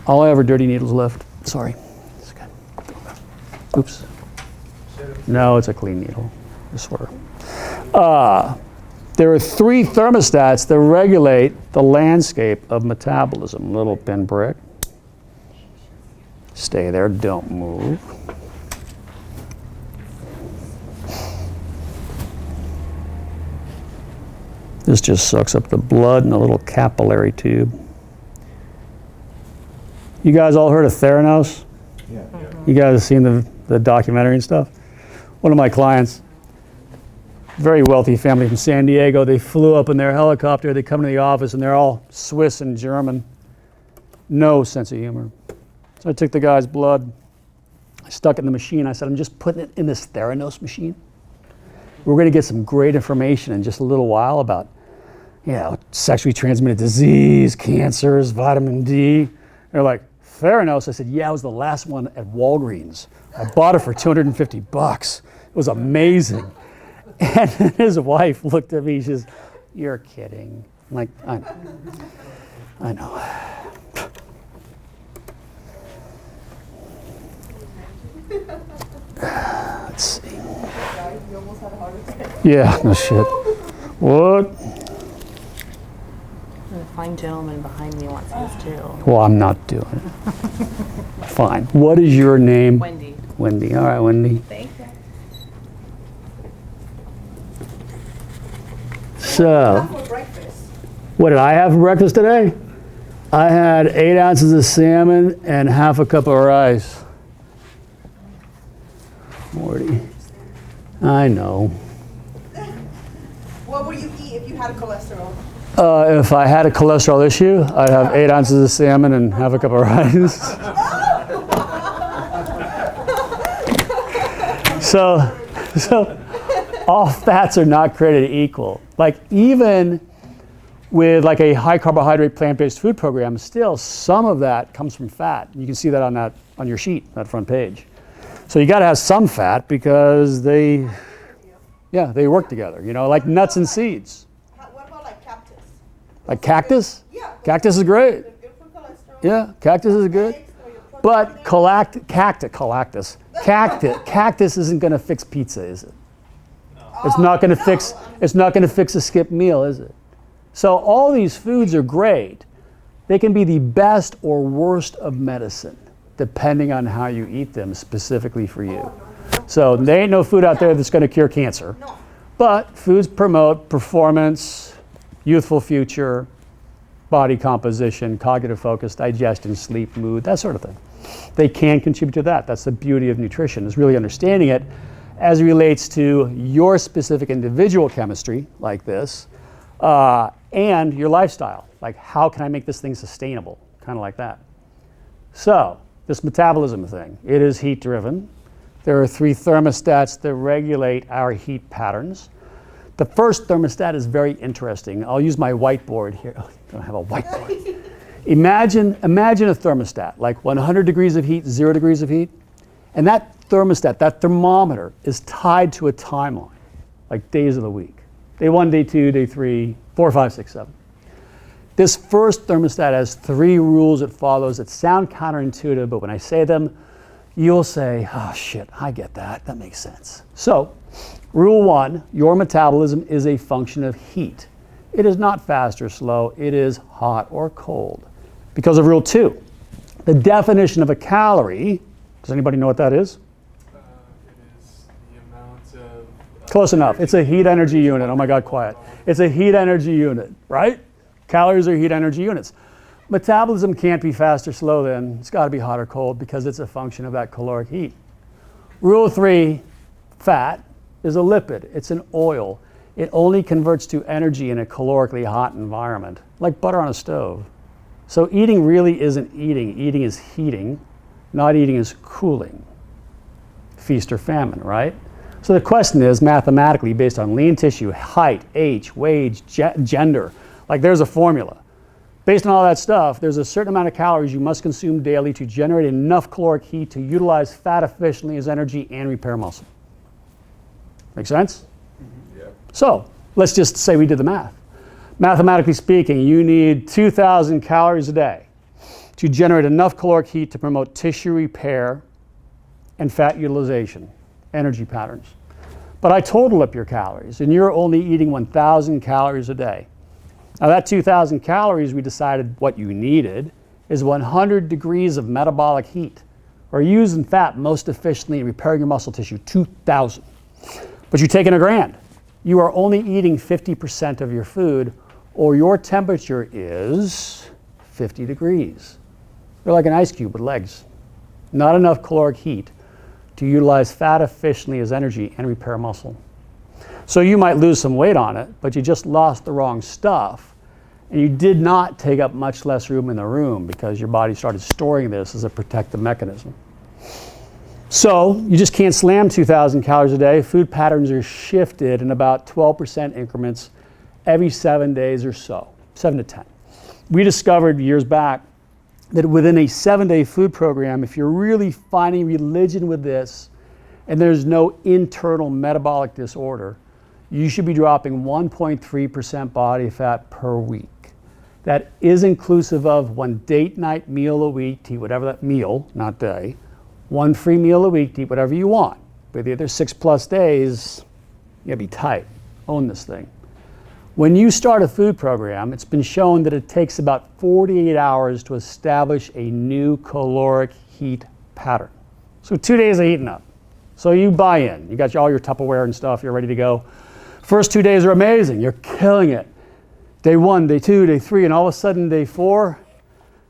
All I have are dirty needles left. Sorry. It's good. Oops. No, it's a clean needle. I swear. There are three thermostats that regulate the landscape of metabolism. Little pinprick. Stay there, don't move. This just sucks up the blood in a little capillary tube. You guys all heard of Theranos? Yeah. You guys have seen the documentary and stuff? One of my clients, very wealthy family from San Diego, they flew up in their helicopter, they come to the office and they're all Swiss and German. No sense of humor. So I took the guy's blood, I stuck it in the machine, I said, I'm just putting it in this Theranos machine. we're going to get some great information in just a little while about, sexually transmitted disease, cancers, vitamin D. They're like, Theranos. I said, yeah, it was the last one at Walgreens. I bought it for $250. It was amazing. And his wife looked at me, she says, you're kidding. I'm like, I know. Let's see. Yeah, no shit. What? The fine gentleman behind me wants this too. Well, I'm not doing it. Fine. What is your name? Wendy. Wendy. All right, Wendy. Thank you. So, For breakfast. what did I have for breakfast today? I had 8 ounces of salmon and half a cup of rice. Morty. I know. What would you eat if you had cholesterol? If I had a cholesterol issue, I'd have 8 ounces of salmon and half a cup of rice. So all fats are not created equal. Like even with like a high carbohydrate plant-based food program, still some of that comes from fat. You can see that on your sheet, that front page. So you got to have some fat because they work together. Like nuts and seeds. What about like cactus? Like cactus? Yeah. Cactus is great. They're good for cholesterol. Yeah, cactus is good. Eggs or your protein. But cactus isn't going to fix pizza, is it? It's not going to fix a skip meal, is it? So all these foods are great. They can be the best or worst of medicine, depending on how you eat them specifically for you. So there ain't no food out there that's going to cure cancer. No. But foods promote performance, youthful future, body composition, cognitive focus, digestion, sleep, mood, that sort of thing. They can contribute to that. That's the beauty of nutrition, is really understanding it as it relates to your specific individual chemistry, like this, and your lifestyle. Like, how can I make this thing sustainable? Kind of like that. So, this metabolism thing, it is heat driven. There are 3 thermostats that regulate our heat patterns. The first thermostat is very interesting. I'll use my whiteboard here. Oh, I don't have a whiteboard. Imagine a thermostat, like 100 degrees of heat, 0 degrees of heat. And that thermostat, that thermometer, is tied to a timeline, like days of the week. Day 1, day 2, day 3, 4, 5, 6, 7. This first thermostat has 3 rules it follows that sound counterintuitive, but when I say them, you'll say, oh shit, I get that. That makes sense. So, rule 1, your metabolism is a function of heat. It is not fast or slow, it is hot or cold. Because of rule 2, the definition of a calorie, does anybody know what that is? It is the amount of... Close enough. It's a heat energy unit. Oh my God, quiet. It's a heat energy unit, right? Calories are heat energy units. Metabolism can't be fast or slow then. It's got to be hot or cold because it's a function of that caloric heat. Rule 3, fat is a lipid. It's an oil. It only converts to energy in a calorically hot environment, like butter on a stove. So eating really isn't eating. Eating is heating. Not eating is cooling. Feast or famine, right? So the question is, mathematically, based on lean tissue, height, age, wage, gender, like there's a formula. Based on all that stuff, there's a certain amount of calories you must consume daily to generate enough caloric heat to utilize fat efficiently as energy and repair muscle. Make sense? Mm-hmm. Yeah. So let's just say we did the math. Mathematically speaking, you need 2,000 calories a day to generate enough caloric heat to promote tissue repair and fat utilization, energy patterns. But I total up your calories, and you're only eating 1,000 calories a day. Now that 2,000 calories, we decided what you needed is 100 degrees of metabolic heat, or using fat most efficiently in repairing your muscle tissue, 2,000. But you're taking $1,000. You are only eating 50% of your food, or your temperature is 50 degrees. You're like an ice cube with legs. Not enough caloric heat to utilize fat efficiently as energy and repair muscle. So you might lose some weight on it, but you just lost the wrong stuff. And you did not take up much less room in the room because your body started storing this as a protective mechanism. So you just can't slam 2,000 calories a day. Food patterns are shifted in about 12% increments every 7 days or so, 7 to 10. We discovered years back that within a 7-day food program, if you're really finding religion with this and there's no internal metabolic disorder, you should be dropping 1.3% body fat per week. That is inclusive of one date night meal a week to eat whatever that meal, not day, one free meal a week to eat whatever you want. With the other 6+ days, you gotta be tight. Own this thing. When you start a food program, it's been shown that it takes about 48 hours to establish a new caloric heat pattern. So 2 days of eating up. So you buy in. You got all your Tupperware and stuff. You're ready to go. First 2 days are amazing. You're killing it. Day 1, day 2, day 3, and all of a sudden day 4,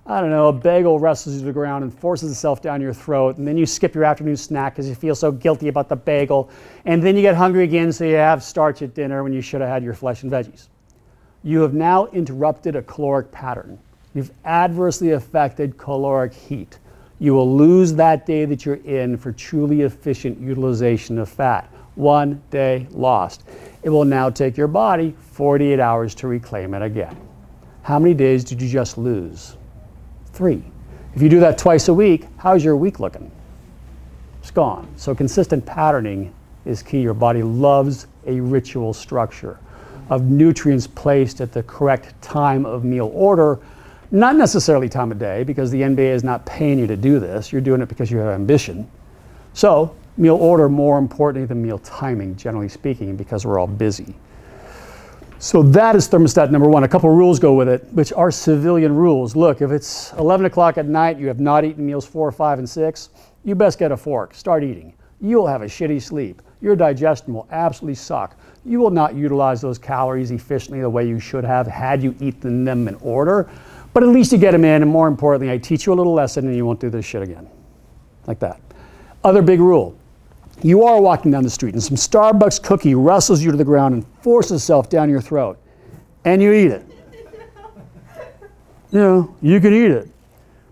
I don't know, a bagel wrestles you to the ground and forces itself down your throat, and then you skip your afternoon snack because you feel so guilty about the bagel, and then you get hungry again, so you have starch at dinner when you should have had your flesh and veggies. You have now interrupted a caloric pattern. You've adversely affected caloric heat. You will lose that day that you're in for truly efficient utilization of fat. 1 day lost. It will now take your body 48 hours to reclaim it again. How many days did you just lose? 3. If you do that twice a week, how's your week looking? It's gone. So consistent patterning is key. Your body loves a ritual structure of nutrients placed at the correct time of meal order, not necessarily time of day, because the NBA is not paying you to do this. You're doing it because you have ambition. So meal order more importantly than meal timing, generally speaking, because we're all busy. So that is thermostat number 1. A couple rules go with it, which are civilian rules. Look, if it's 11 o'clock at night, you have not eaten meals 4, 5, and 6, you best get a fork. Start eating. You'll have a shitty sleep. Your digestion will absolutely suck. You will not utilize those calories efficiently the way you should have had you eaten them in order. But at least you get them in, and more importantly, I teach you a little lesson and you won't do this shit again. Like that. Other big rule. You are walking down the street and some Starbucks cookie wrestles you to the ground and forces itself down your throat. And you eat it. You know, you can eat it.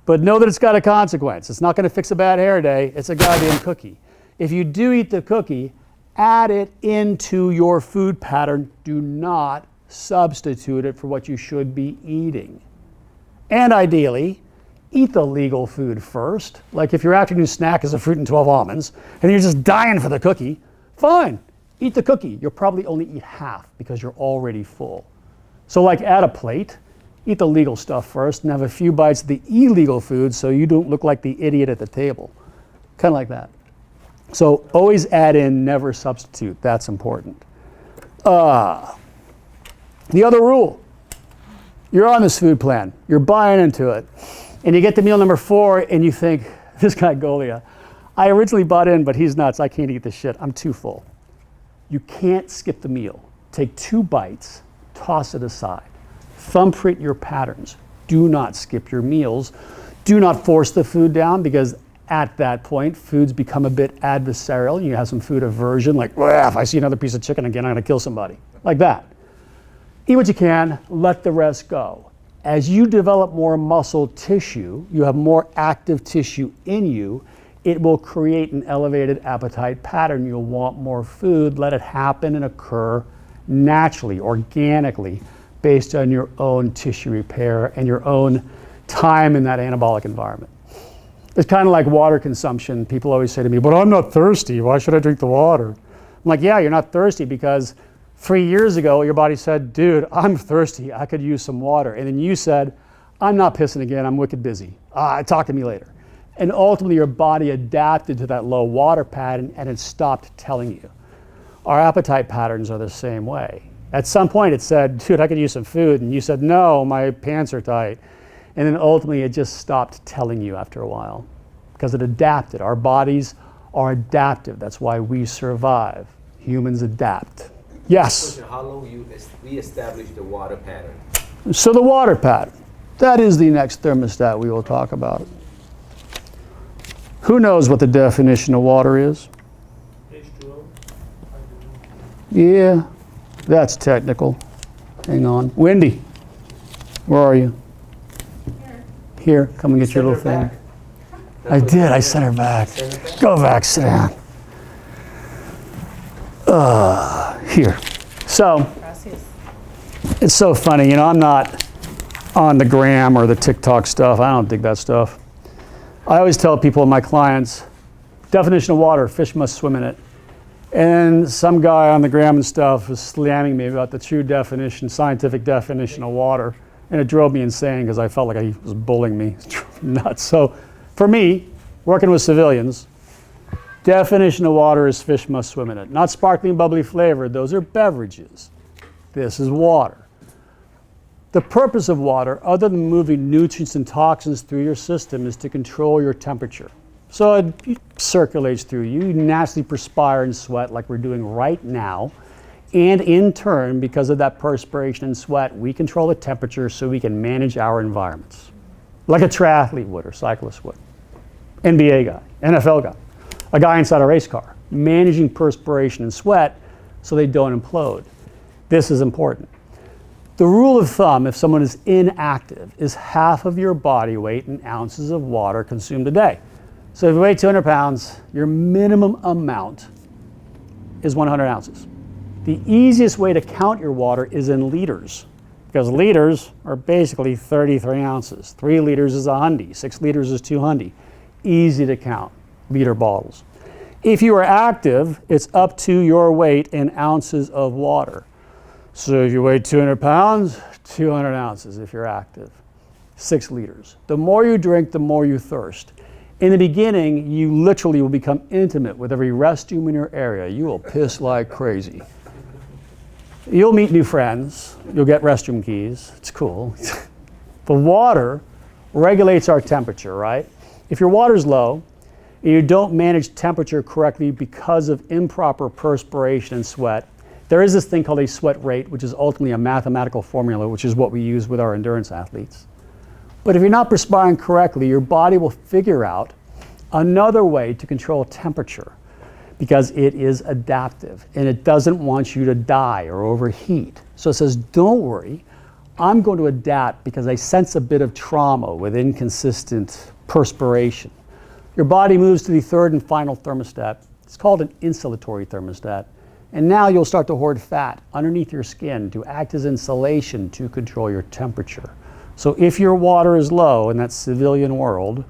But know that it's got a consequence. It's not going to fix a bad hair day. It's a goddamn cookie. If you do eat the cookie, add it into your food pattern. Do not substitute it for what you should be eating. And ideally, eat the legal food first. Like if your afternoon snack is a fruit and 12 almonds, and you're just dying for the cookie, fine, eat the cookie. You'll probably only eat half because you're already full. So like add a plate, eat the legal stuff first, and have a few bites of the illegal food so you don't look like the idiot at the table. Kind of like that. So always add in, never substitute. That's important. The other rule, you're on this food plan, you're buying into it, and you get to meal number 4 and you think, this guy Goglia, I originally bought in, but he's nuts. I can't eat this shit. I'm too full. You can't skip the meal. Take 2 bites, toss it aside. Thumbprint your patterns. Do not skip your meals. Do not force the food down, because at that point, foods become a bit adversarial. You have some food aversion, like, well, if I see another piece of chicken again, I'm gonna kill somebody. Like that. Eat what you can, let the rest go. As you develop more muscle tissue, you have more active tissue in you, it will create an elevated appetite pattern. You'll want more food. Let it happen and occur naturally, organically, based on your own tissue repair and your own time in that anabolic environment. It's kind of like water consumption. People always say to me, but I'm not thirsty. Why should I drink the water? I'm like, yeah, you're not thirsty because 3 years ago, your body said, dude, I'm thirsty. I could use some water. And then you said, I'm not pissing again. I'm wicked busy. Talk to me later. And ultimately, your body adapted to that low water pattern and it stopped telling you. Our appetite patterns are the same way. At some point, it said, dude, I could use some food. And you said, no, my pants are tight. And then ultimately, it just stopped telling you after a while because it adapted. Our bodies are adaptive. That's why we survive. Humans adapt. Yes? How long you reestablish the water pattern? So the water pattern, that is the next thermostat we will talk about. Who knows what the definition of water is? H2O. Yeah, that's technical. Hang on. Wendy, where are you? Here, come and get your little thing. I did. I sent her back. Go back, sit down. Here. So, Gracias. it's so funny. You know, I'm not on the gram or the TikTok stuff. I don't dig that stuff. I always tell people, my clients, definition of water, fish must swim in it. And some guy on the gram and stuff was slamming me about the true definition, scientific definition of water. And it drove me insane because I felt like he was bullying me. It drove me nuts. So for me, working with civilians, definition of water is fish must swim in it. Not sparkling, bubbly flavored. Those are beverages. This is water. The purpose of water, other than moving nutrients and toxins through your system, is to control your temperature. So it circulates through you. You naturally perspire and sweat like we're doing right now. And in turn, because of that perspiration and sweat, we control the temperature so we can manage our environments. Like a triathlete would or cyclist would. NBA guy, NFL guy, a guy inside a race car, managing perspiration and sweat so they don't implode. This is important. The rule of thumb, if someone is inactive, is half of your body weight in ounces of water consumed a day. So if you weigh 200 pounds, your minimum amount is 100 ounces. The easiest way to count your water is in liters, because liters are basically 33 ounces. 3 liters is 100, 6 liters is 200. Easy to count, liter bottles. If you are active, it's up to your weight in ounces of water. So if you weigh 200 pounds, 200 ounces if you're active, 6 liters. The more you drink, the more you thirst. In the beginning, you literally will become intimate with every restroom in your area. You will piss like crazy. You'll meet new friends. You'll get restroom keys. It's cool. The water regulates our temperature, right? If your water's low and you don't manage temperature correctly because of improper perspiration and sweat, there is this thing called a sweat rate, which is ultimately a mathematical formula, which is what we use with our endurance athletes. But if you're not perspiring correctly, your body will figure out another way to control temperature because it is adaptive and it doesn't want you to die or overheat. So it says, don't worry, I'm going to adapt because I sense a bit of trauma with inconsistent perspiration. Your body moves to the third and final thermostat. It's called an insulatory thermostat. And now you'll start to hoard fat underneath your skin to act as insulation to control your temperature. So if your water is low in that civilian world,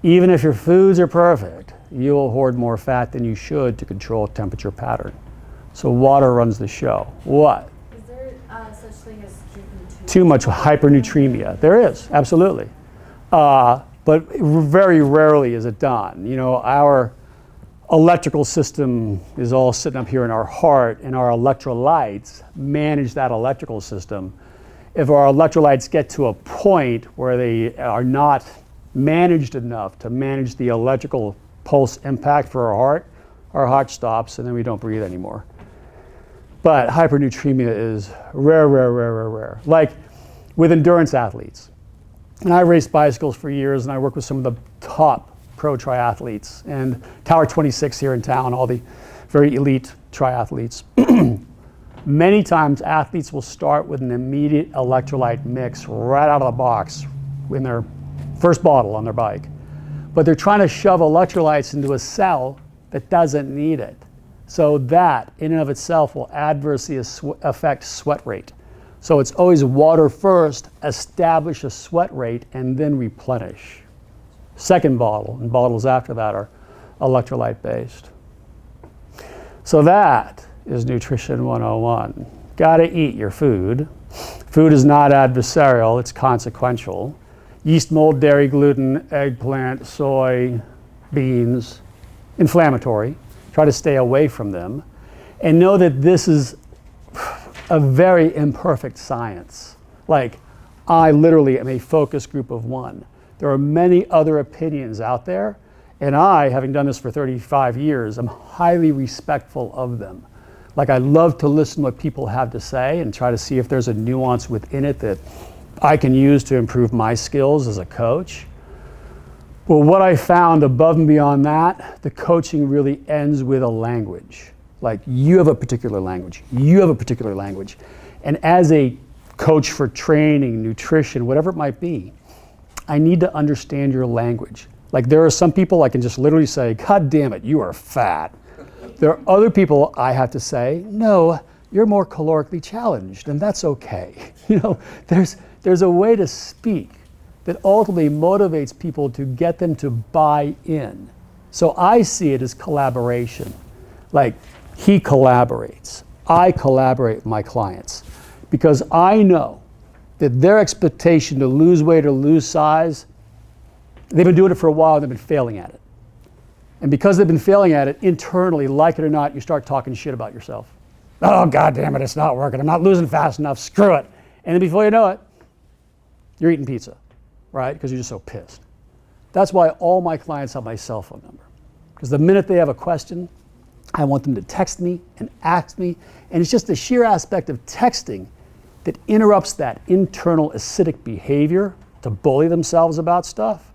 even if your foods are perfect, you will hoard more fat than you should to control temperature pattern. So water runs the show. What? Is there such thing as drinking Too much hypernatremia. There is, absolutely. But very rarely is it done. You know, our electrical system is all sitting up here in our heart, and our electrolytes manage that electrical system. If our electrolytes get to a point where they are not managed enough to manage the electrical pulse impact for our heart stops, and then we don't breathe anymore. But hypernatremia is rare, rare, rare, rare, rare. Like with endurance athletes. And I raced bicycles for years, and I work with some of the top pro triathletes, and Tower 26 here in town, all the very elite triathletes. Many times athletes will start with an immediate electrolyte mix right out of the box in their first bottle on their bike. But they're trying to shove electrolytes into a cell that doesn't need it. So that in and of itself will adversely affect sweat rate. So it's always water first, establish a sweat rate, and then replenish. Second bottle, and bottles after that are electrolyte based. So that is Nutrition 101. Gotta eat your food. Food is not adversarial, it's consequential. Yeast, mold, dairy, gluten, eggplant, soy, beans, inflammatory. Try to stay away from them. And know that this is a very imperfect science. Like, I literally am a focus group of one. There are many other opinions out there, and I, having done this for 35 years, am highly respectful of them. Like, I love to listen to what people have to say and try to see if there's a nuance within it that I can use to improve my skills as a coach. Well, what I found above and beyond that, the coaching really ends with a language. Like, you have a particular language, you have a particular language. And as a coach for training, nutrition, whatever it might be, I need to understand your language. Like there are some people I can just literally say, God damn it, you are fat. There are other people I have to say, no, you're more calorically challenged, and that's okay. You know, there's a way to speak that ultimately motivates people to get them to buy in. So I see it as collaboration. Like he collaborates, I collaborate with my clients because I know that their expectation to lose weight or lose size, they've been doing it for a while and they've been failing at it. And because they've been failing at it, internally, like it or not, you start talking shit about yourself. Oh, God damn it, it's not working. I'm not losing fast enough. Screw it. And then before you know it, you're eating pizza, right? Because you're just so pissed. That's why all my clients have my cell phone number. Because the minute they have a question, I want them to text me and ask me. And it's just the sheer aspect of texting that interrupts that internal acidic behavior to bully themselves about stuff.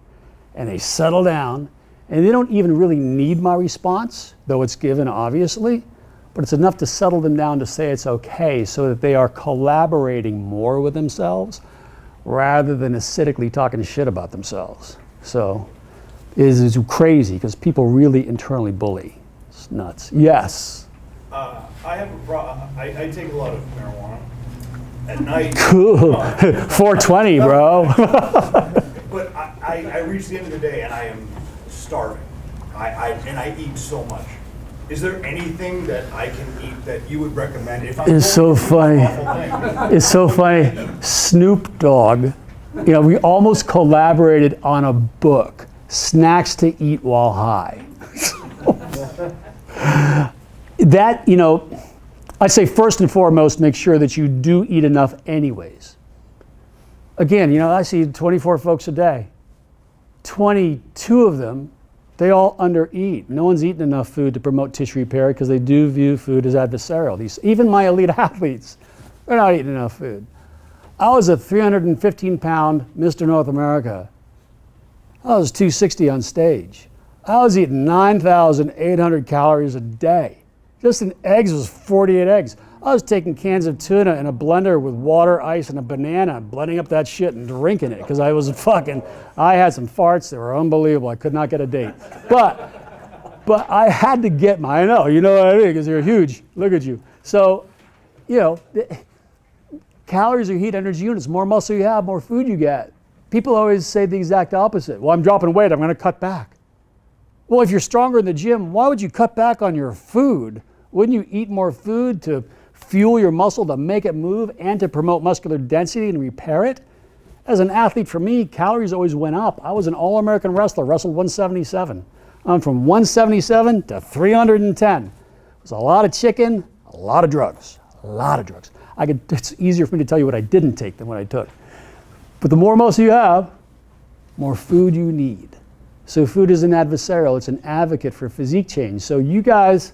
And they settle down. And they don't even really need my response, though it's given, obviously. But it's enough to settle them down to say it's okay so that they are collaborating more with themselves rather than acidically talking shit about themselves. So it's crazy because people really internally bully. It's nuts. Yes. I have a problem. I take a lot of marijuana at night. Cool. 420, bro. But I reach the end of the day and I am starving. And I eat so much. Is there anything that I can eat that you would recommend if I'm It's so funny. It's so funny. Snoop Dogg, you know, we almost collaborated on a book, Snacks to Eat While High. That, you know, I'd say first and foremost, make sure that you do eat enough anyways. Again, you know, I see 24 folks a day. 22 of them, they all undereat. No one's eating enough food to promote tissue repair because they do view food as adversarial. Even my elite athletes, they're not eating enough food. I was a 315-pound Mr. North America. I was 260 on stage. I was eating 9,800 calories a day. Just in eggs was 48 eggs. I was taking cans of tuna in a blender with water, ice, and a banana, blending up that shit and drinking it because I had some farts that were unbelievable. I could not get a date. But I had to get I know, you know what I mean, because you're huge. Look at you. So, you know, calories are heat energy units. More muscle you have, more food you get. People always say the exact opposite. Well, I'm dropping weight, I'm going to cut back. Well, if you're stronger in the gym, why would you cut back on your food? Wouldn't you eat more food to fuel your muscle, to make it move, and to promote muscular density and repair it? As an athlete, for me, calories always went up. I was an All-American wrestler, wrestled 177. I'm from 177 to 310. It was a lot of chicken, a lot of drugs, a lot of drugs. It's easier for me to tell you what I didn't take than what I took. But the more muscle you have, more food you need. So food isn't adversarial, it's an advocate for physique change. So you guys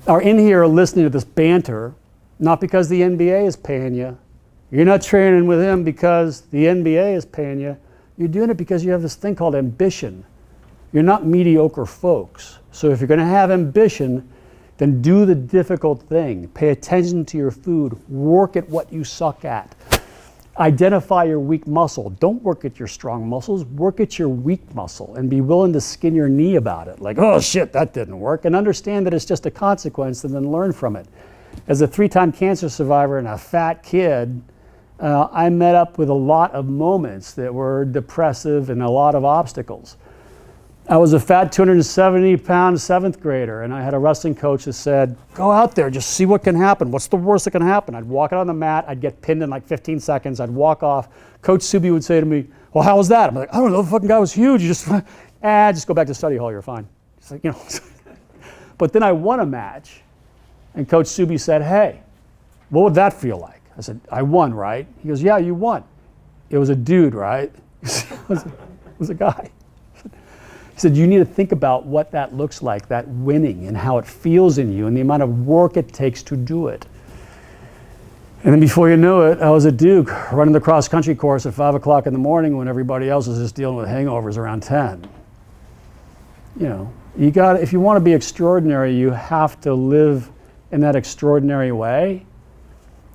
are in here listening to this banter, not because the NBA is paying you. You're not training with him because the NBA is paying you. You're doing it because you have this thing called ambition. You're not mediocre folks. So if you're going to have ambition, then do the difficult thing. Pay attention to your food. Work at what you suck at. Identify your weak muscle. Don't work at your strong muscles. Work at your weak muscle and be willing to skin your knee about it. Like, oh shit, that didn't work. And understand that it's just a consequence and then learn from it. As a 3-time cancer survivor and a fat kid, I met up with a lot of moments that were depressive and a lot of obstacles. I was a fat 270-pound 7th grader, and I had a wrestling coach that said, go out there, just see what can happen. What's the worst that can happen? I'd walk out on the mat, I'd get pinned in like 15 seconds, I'd walk off. Coach Subi would say to me, well, how was that? I'm like, I don't know, the fucking guy was huge. You just go back to study hall, you're fine. It's like, you know. But then I won a match, and Coach Subi said, hey, what would that feel like? I said, I won, right? He goes, yeah, you won. It was a dude, right? It was a guy. He said, you need to think about what that looks like, that winning, and how it feels in you, and the amount of work it takes to do it. And then before you knew it, I was a Duke running the cross-country course at 5 o'clock in the morning when everybody else was just dealing with hangovers around 10. You know, if you want to be extraordinary, you have to live in that extraordinary way,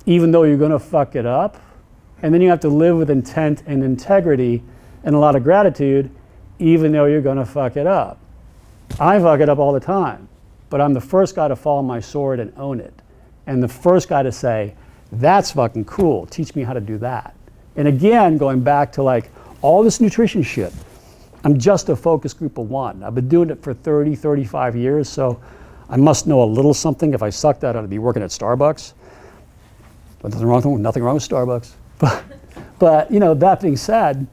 even though you're going to fuck it up. And then you have to live with intent and integrity and a lot of gratitude, even though you're gonna fuck it up. I fuck it up all the time, but I'm the first guy to fall on my sword and own it. And the first guy to say, that's fucking cool, teach me how to do that. And again, going back to like all this nutrition shit, I'm just a focus group of one. I've been doing it for 30, 35 years, so I must know a little something. If I sucked at it, I'd be working at Starbucks. But nothing wrong with Starbucks. But you know, that being said,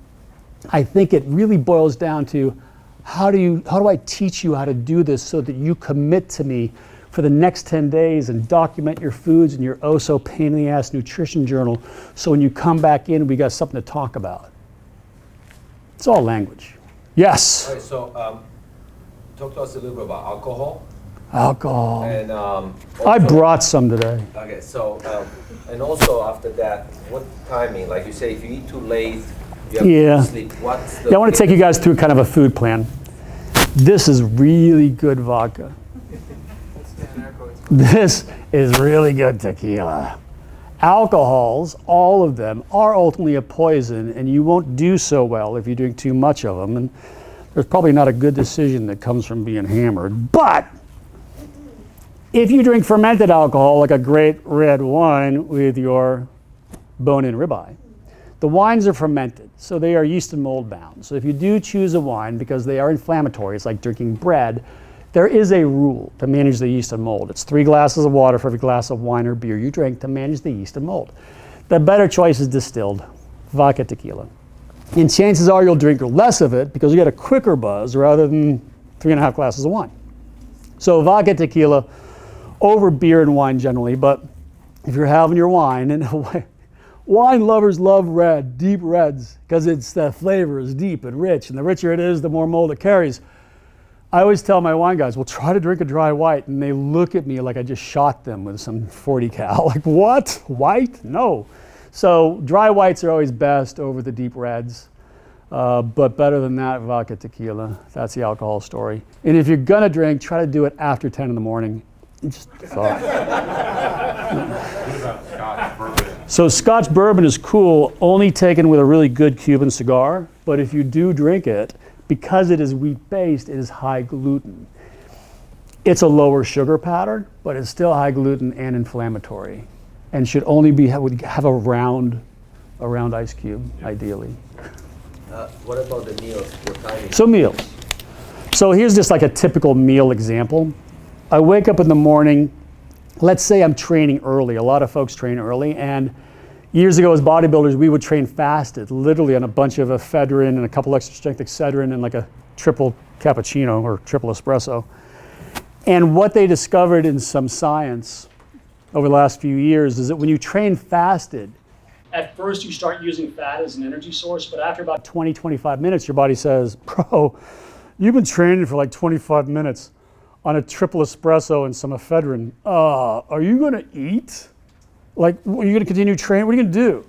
I think it really boils down to how do I teach you how to do this so that you commit to me for the next 10 days and document your foods in your oh so pain in the ass nutrition journal, so when you come back in, we got something to talk about. It's all language. Yes? All right, so talk to us a little bit about alcohol. Alcohol. And I brought some today. okay, so and also after that, what timing? Like you say, if you eat too late, you have Yeah. to sleep. What's the? Yeah, I want to take you guys through kind of a food plan. This is really good vodka. This is really good tequila. Alcohols, all of them, are ultimately a poison, and you won't do so well if you drink too much of them. And there's probably not a good decision that comes from being hammered. But if you drink fermented alcohol, like a great red wine with your bone-in ribeye, the wines are fermented, so they are yeast and mold bound. So if you do choose a wine, because they are inflammatory, it's like drinking bread, there is a rule to manage the yeast and mold. It's 3 glasses of water for every glass of wine or beer you drink to manage the yeast and mold. The better choice is distilled vodka tequila. And chances are you'll drink less of it because you get a quicker buzz rather than 3.5 glasses of wine. So vodka tequila over beer and wine generally, but if you're having your wine, and wine lovers love red, deep reds, because the flavor is deep and rich, and the richer it is, the more mold it carries. I always tell my wine guys, well, try to drink a dry white, and they look at me like I just shot them with some 40 cal. Like, what? White? No. So dry whites are always best over the deep reds, but better than that, vodka tequila. That's the alcohol story. And if you're gonna drink, try to do it after 10 in the morning. Just thought. So Scotch bourbon is cool, only taken with a really good Cuban cigar, but if you do drink it, because it is wheat-based, it is high gluten. It's a lower sugar pattern, but it's still high gluten and inflammatory, and should only have a round ice cube, ideally. What about the meals? What timing? So meals. So here's just like a typical meal example. I wake up in the morning, let's say I'm training early. A lot of folks train early, and years ago as bodybuilders, we would train fasted, literally on a bunch of ephedrine and a couple extra strength Excedrin and like a triple cappuccino or triple espresso. And what they discovered in some science over the last few years is that when you train fasted, at first you start using fat as an energy source, but after about 20, 25 minutes, your body says, bro, you've been training for like 25 minutes on a triple espresso and some ephedrine. Are you gonna eat? Like, are you gonna continue training? What are you gonna do?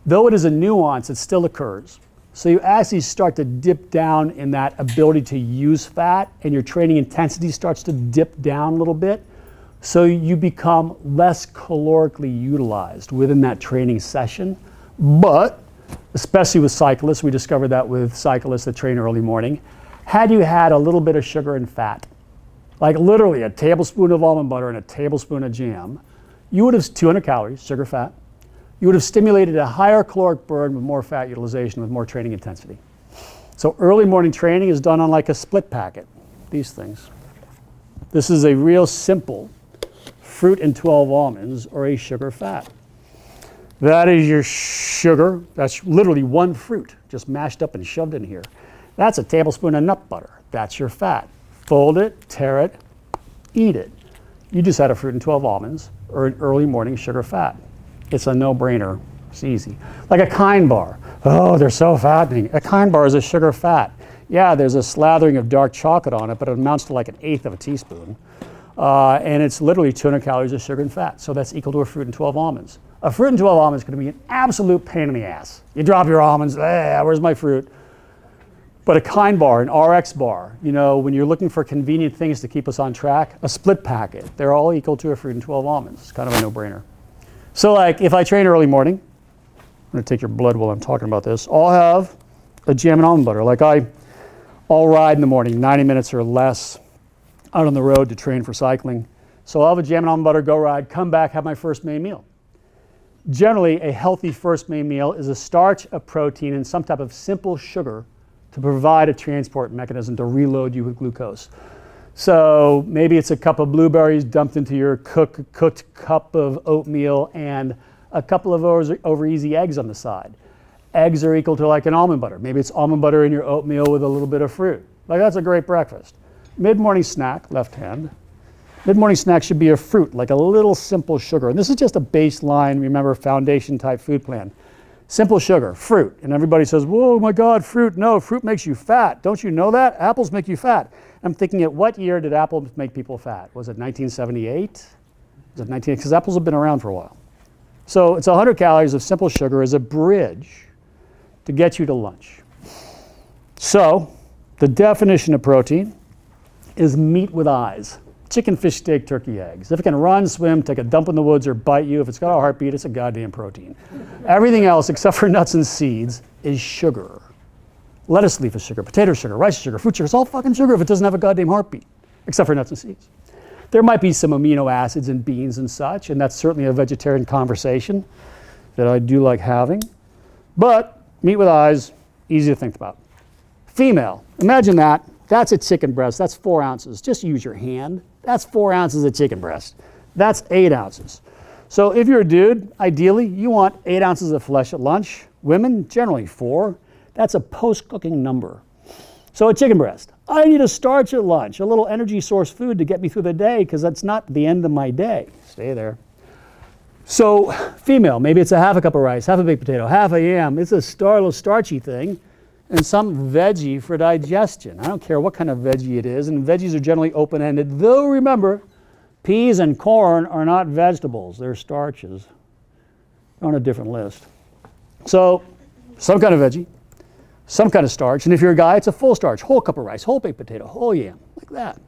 Though it is a nuance, it still occurs. So you actually start to dip down in that ability to use fat, and your training intensity starts to dip down a little bit. So you become less calorically utilized within that training session. But, especially with cyclists, we discovered that with cyclists that train early morning, had you had a little bit of sugar and fat, like literally a tablespoon of almond butter and a tablespoon of jam, you would have 200 calories, sugar, fat. You would have stimulated a higher caloric burn with more fat utilization with more training intensity. So early morning training is done on like a split packet, these things. This is a real simple fruit and 12 almonds or a sugar fat. That is your sugar. That's literally one fruit just mashed up and shoved in here. That's a tablespoon of nut butter. That's your fat. Fold it, tear it, eat it. You just had a fruit and 12 almonds or an early morning sugar fat. It's a no-brainer. It's easy. Like a Kind bar. Oh, they're so fattening. A Kind bar is a sugar fat. Yeah, there's a slathering of dark chocolate on it, but it amounts to like 1/8 of a teaspoon. And it's literally 200 calories of sugar and fat. So that's equal to a fruit and 12 almonds. A fruit and 12 almonds is going to be an absolute pain in the ass. You drop your almonds, where's my fruit? But a Kind bar, an RX bar, you know, when you're looking for convenient things to keep us on track, a split packet, they're all equal to a fruit and 12 almonds. It's kind of a no-brainer. So like if I train early morning, I'm gonna take your blood while I'm talking about this, I'll have a jam and almond butter. Like I I'll ride in the morning, 90 minutes or less, out on the road to train for cycling. So I'll have a jam and almond butter, go ride, come back, have my first main meal. Generally, a healthy first main meal is a starch, a protein, and some type of simple sugar to provide a transport mechanism to reload you with glucose. So maybe it's a cup of blueberries dumped into your cooked cup of oatmeal and a couple of over easy eggs on the side. Eggs are equal to like an almond butter. Maybe it's almond butter in your oatmeal with a little bit of fruit. Like that's a great breakfast. Mid-morning snack, left hand. Mid-morning snack should be a fruit, like a little simple sugar. And this is just a baseline, remember, foundation type food plan. Simple sugar, fruit. And everybody says, whoa, my God, fruit. No, fruit makes you fat. Don't you know that? Apples make you fat. I'm thinking, at what year did apples make people fat? Was it 1978? Was it 19? Because apples have been around for a while. So it's 100 calories of simple sugar as a bridge to get you to lunch. So the definition of protein is meat with eyes. Chicken, fish, steak, turkey, eggs. If it can run, swim, take a dump in the woods, or bite you, if it's got a heartbeat, it's a goddamn protein. Everything else, except for nuts and seeds, is sugar. Lettuce leaf is sugar, potato sugar, rice sugar, fruit sugar. It's all fucking sugar if it doesn't have a goddamn heartbeat, except for nuts and seeds. There might be some amino acids in beans and such, and that's certainly a vegetarian conversation that I do like having. But meat with eyes, easy to think about. Female, imagine that. That's a chicken breast. That's 4 ounces. Just use your hand. That's 4 ounces of chicken breast. That's 8 ounces. So if you're a dude, ideally, you want 8 ounces of flesh at lunch. Women, generally 4. That's a post-cooking number. So a chicken breast. I need a starch at lunch, a little energy source food to get me through the day because that's not the end of my day. Stay there. So female, maybe it's a half a cup of rice, half a baked potato, half a yam. It's a little starchy thing. And some veggie for digestion. I don't care what kind of veggie it is, and veggies are generally open-ended, though remember, peas and corn are not vegetables, they're starches. They're on a different list. So, some kind of veggie, some kind of starch, and if you're a guy, it's a full starch, whole cup of rice, whole baked potato, whole yam, like that.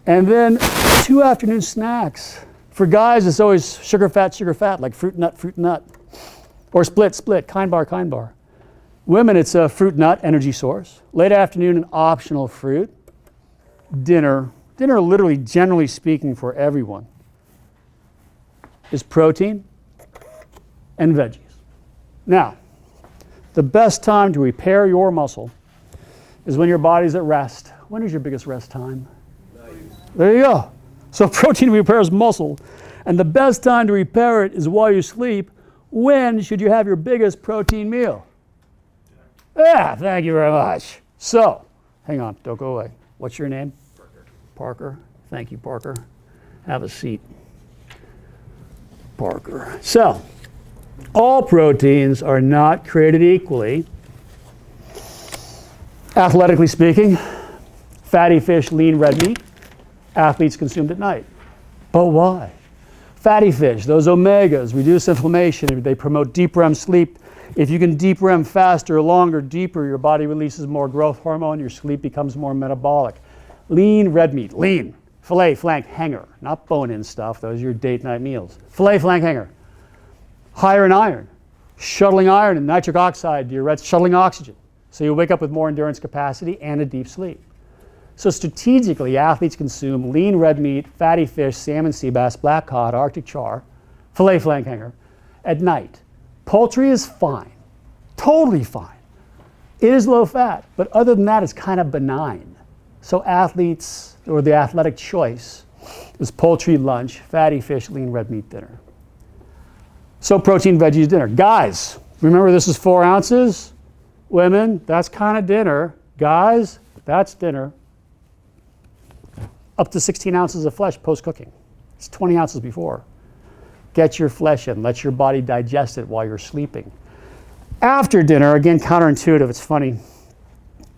And then 2 afternoon snacks. For guys, it's always sugar, fat, like fruit, nut. Or split, kind bar. Women, it's a fruit nut, energy source. Late afternoon, an optional fruit. Dinner, literally, generally speaking, for everyone, is protein and veggies. Now, the best time to repair your muscle is when your body's at rest. When is your biggest rest time? There you go. So protein repairs muscle, and the best time to repair it is while you sleep. When should you have your biggest protein meal? Yeah, thank you very much. So, hang on, don't go away. What's your name? Parker. Thank you, Parker. Have a seat. Parker. So, all proteins are not created equally. Athletically speaking, fatty fish, lean red meat, athletes consumed at night. But why? Fatty fish, those omegas, reduce inflammation, they promote deep REM sleep. If you can deep REM faster, longer, deeper, your body releases more growth hormone, your sleep becomes more metabolic. Lean red meat, lean. Filet, flank, hanger, not bone-in stuff, those are your date night meals. Filet, flank, hanger. Higher in iron, shuttling iron and nitric oxide to your red, shuttling oxygen. So you wake up with more endurance capacity and a deep sleep. So strategically, athletes consume lean red meat, fatty fish, salmon, sea bass, black cod, Arctic char, filet, flank, hanger at night. Poultry is fine, totally fine. It is low fat, but other than that, it's kind of benign. So athletes, or the athletic choice, is poultry lunch, fatty fish, lean red meat dinner. So protein, veggies dinner. Guys, remember this is 4 ounces. Women, that's kind of dinner. Guys, that's dinner. Up to 16 ounces of flesh post-cooking. It's 20 ounces before. Get your flesh in. Let your body digest it while you're sleeping. After dinner, again, counterintuitive. It's funny.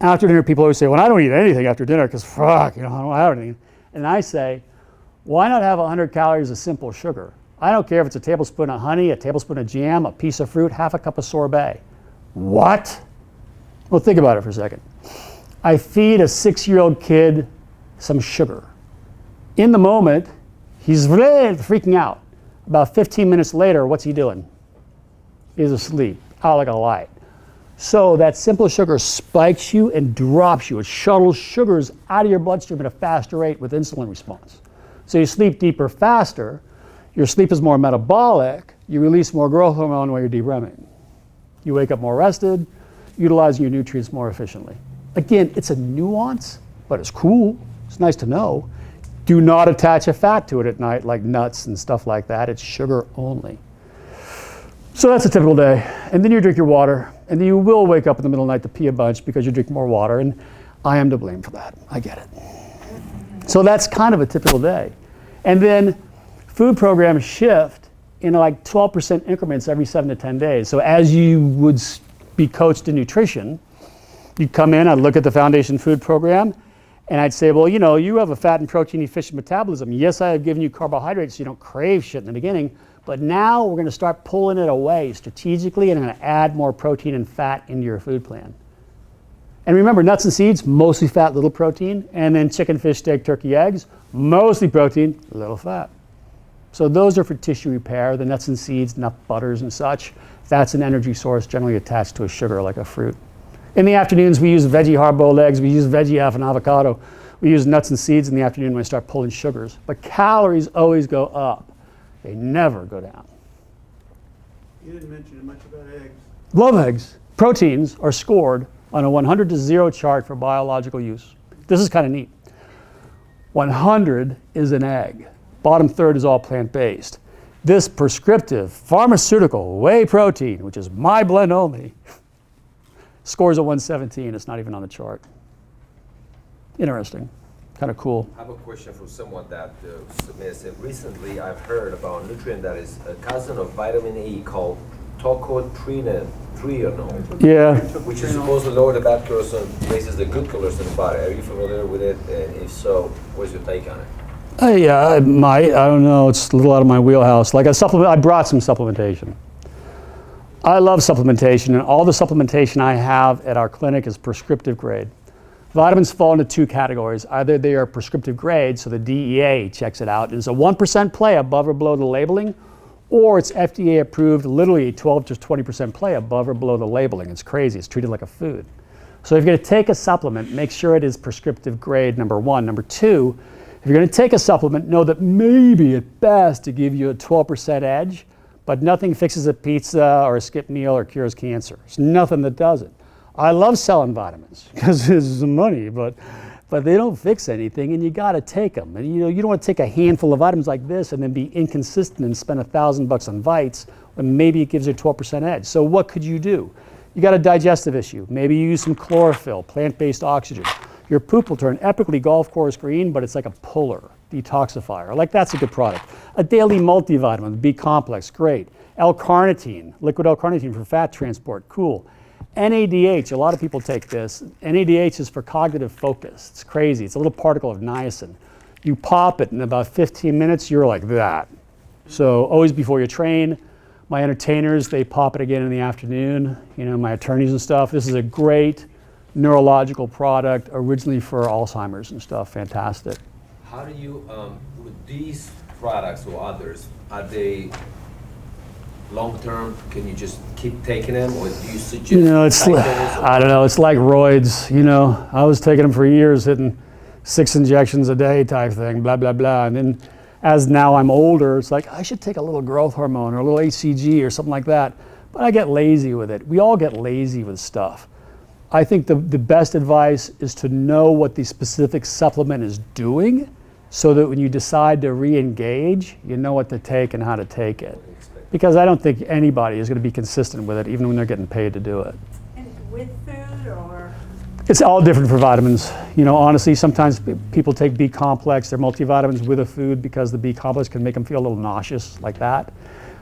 After dinner, people always say, well, I don't eat anything after dinner because, fuck, I don't have anything. And I say, why not have 100 calories of simple sugar? I don't care if it's a tablespoon of honey, a tablespoon of jam, a piece of fruit, half a cup of sorbet. What? Well, think about it for a second. I feed a 6-year-old kid some sugar. In the moment, he's freaking out. About 15 minutes later, what's he doing? He's asleep, out like a light. So that simple sugar spikes you and drops you. It shuttles sugars out of your bloodstream at a faster rate with insulin response. So you sleep deeper faster, your sleep is more metabolic, you release more growth hormone while you're deep REMing. You wake up more rested, utilizing your nutrients more efficiently. Again, it's a nuance, but it's cool. It's nice to know. Do not attach a fat to it at night like nuts and stuff like that. It's sugar only. So that's a typical day. And then you drink your water, and then you will wake up in the middle of the night to pee a bunch because you drink more water, and I am to blame for that. I get it. So that's kind of a typical day. And then food programs shift in like 12% increments every 7 to 10 days. So as you would be coached in nutrition, you'd come in, I'd look at the Foundation Food Program, and I'd say, well, you know, you have a fat and protein efficient metabolism. Yes, I have given you carbohydrates so you don't crave shit in the beginning, but now we're gonna start pulling it away strategically, and I'm gonna add more protein and fat into your food plan. And remember, nuts and seeds, mostly fat, little protein, and then chicken, fish, steak, turkey, eggs, mostly protein, little fat. So those are for tissue repair, the nuts and seeds, nut butters and such. That's an energy source generally attached to a sugar like a fruit. In the afternoons, we use veggie hard-boiled eggs, we use veggie half and avocado. We use nuts and seeds in the afternoon when I start pulling sugars. But calories always go up. They never go down. You didn't mention much about eggs. Love eggs. Proteins are scored on a 100 to 0 chart for biological use. This is kind of neat. 100 is an egg. Bottom third is all plant-based. This prescriptive pharmaceutical whey protein, which is my blend only, scores a 117. It's not even on the chart. Interesting. Kind of cool. I have a question for someone that submits it. Recently, I've heard about a nutrient that is a cousin of vitamin E called tocotrienol, Yeah. which is supposed to lower the bad cholesterol and raises the good cholesterol in the body. Are you familiar with it? And if so, what's your take on it? Yeah, I might. I don't know. It's a little out of my wheelhouse. Like a supplement, I brought some supplementation. I love supplementation, and all the supplementation I have at our clinic is prescriptive grade. Vitamins fall into 2 categories. Either they are prescriptive grade, so the DEA checks it out, and it's a 1% play above or below the labeling, or it's FDA approved, literally 12 to 20% play above or below the labeling. It's crazy. It's treated like a food. So if you're going to take a supplement, make sure it is prescriptive grade, number 1. Number 2, if you're going to take a supplement, know that maybe at best to give you a 12% edge, but nothing fixes a pizza or a skip meal or cures cancer. There's nothing that does it. I love selling vitamins because there's some money, but they don't fix anything, and you got to take them. And you don't want to take a handful of vitamins like this and then be inconsistent and spend $1,000 on Vites when maybe it gives you a 12% edge. So what could you do? You got a digestive issue. Maybe you use some chlorophyll, plant-based oxygen. Your poop will turn epically golf course green, but it's like a puller, detoxifier. Like, that's a good product. A daily multivitamin, B complex, great. L-carnitine, liquid L-carnitine for fat transport, cool. NADH, a lot of people take this. NADH is for cognitive focus. It's crazy. It's a little particle of niacin. You pop it in about 15 minutes, you're like that. So always before you train, my entertainers, they pop it again in the afternoon. You know, my attorneys and stuff. This is a great neurological product, originally for Alzheimer's and stuff. Fantastic. How do you, with these products or others, are they long-term? Can you just keep taking them, or do you suggest it's I don't know. It's like roids. I was taking them for years, hitting 6 injections a day type thing, blah, blah, blah. And then as now I'm older, it's like, I should take a little growth hormone or a little HCG or something like that. But I get lazy with it. We all get lazy with stuff. I think the best advice is to know what the specific supplement is doing, so that when you decide to re-engage, you know what to take and how to take it. Because I don't think anybody is going to be consistent with it, even when they're getting paid to do it. And with food, or? It's all different for vitamins. Honestly, sometimes people take B complex, their multivitamins with a food because the B complex can make them feel a little nauseous like that.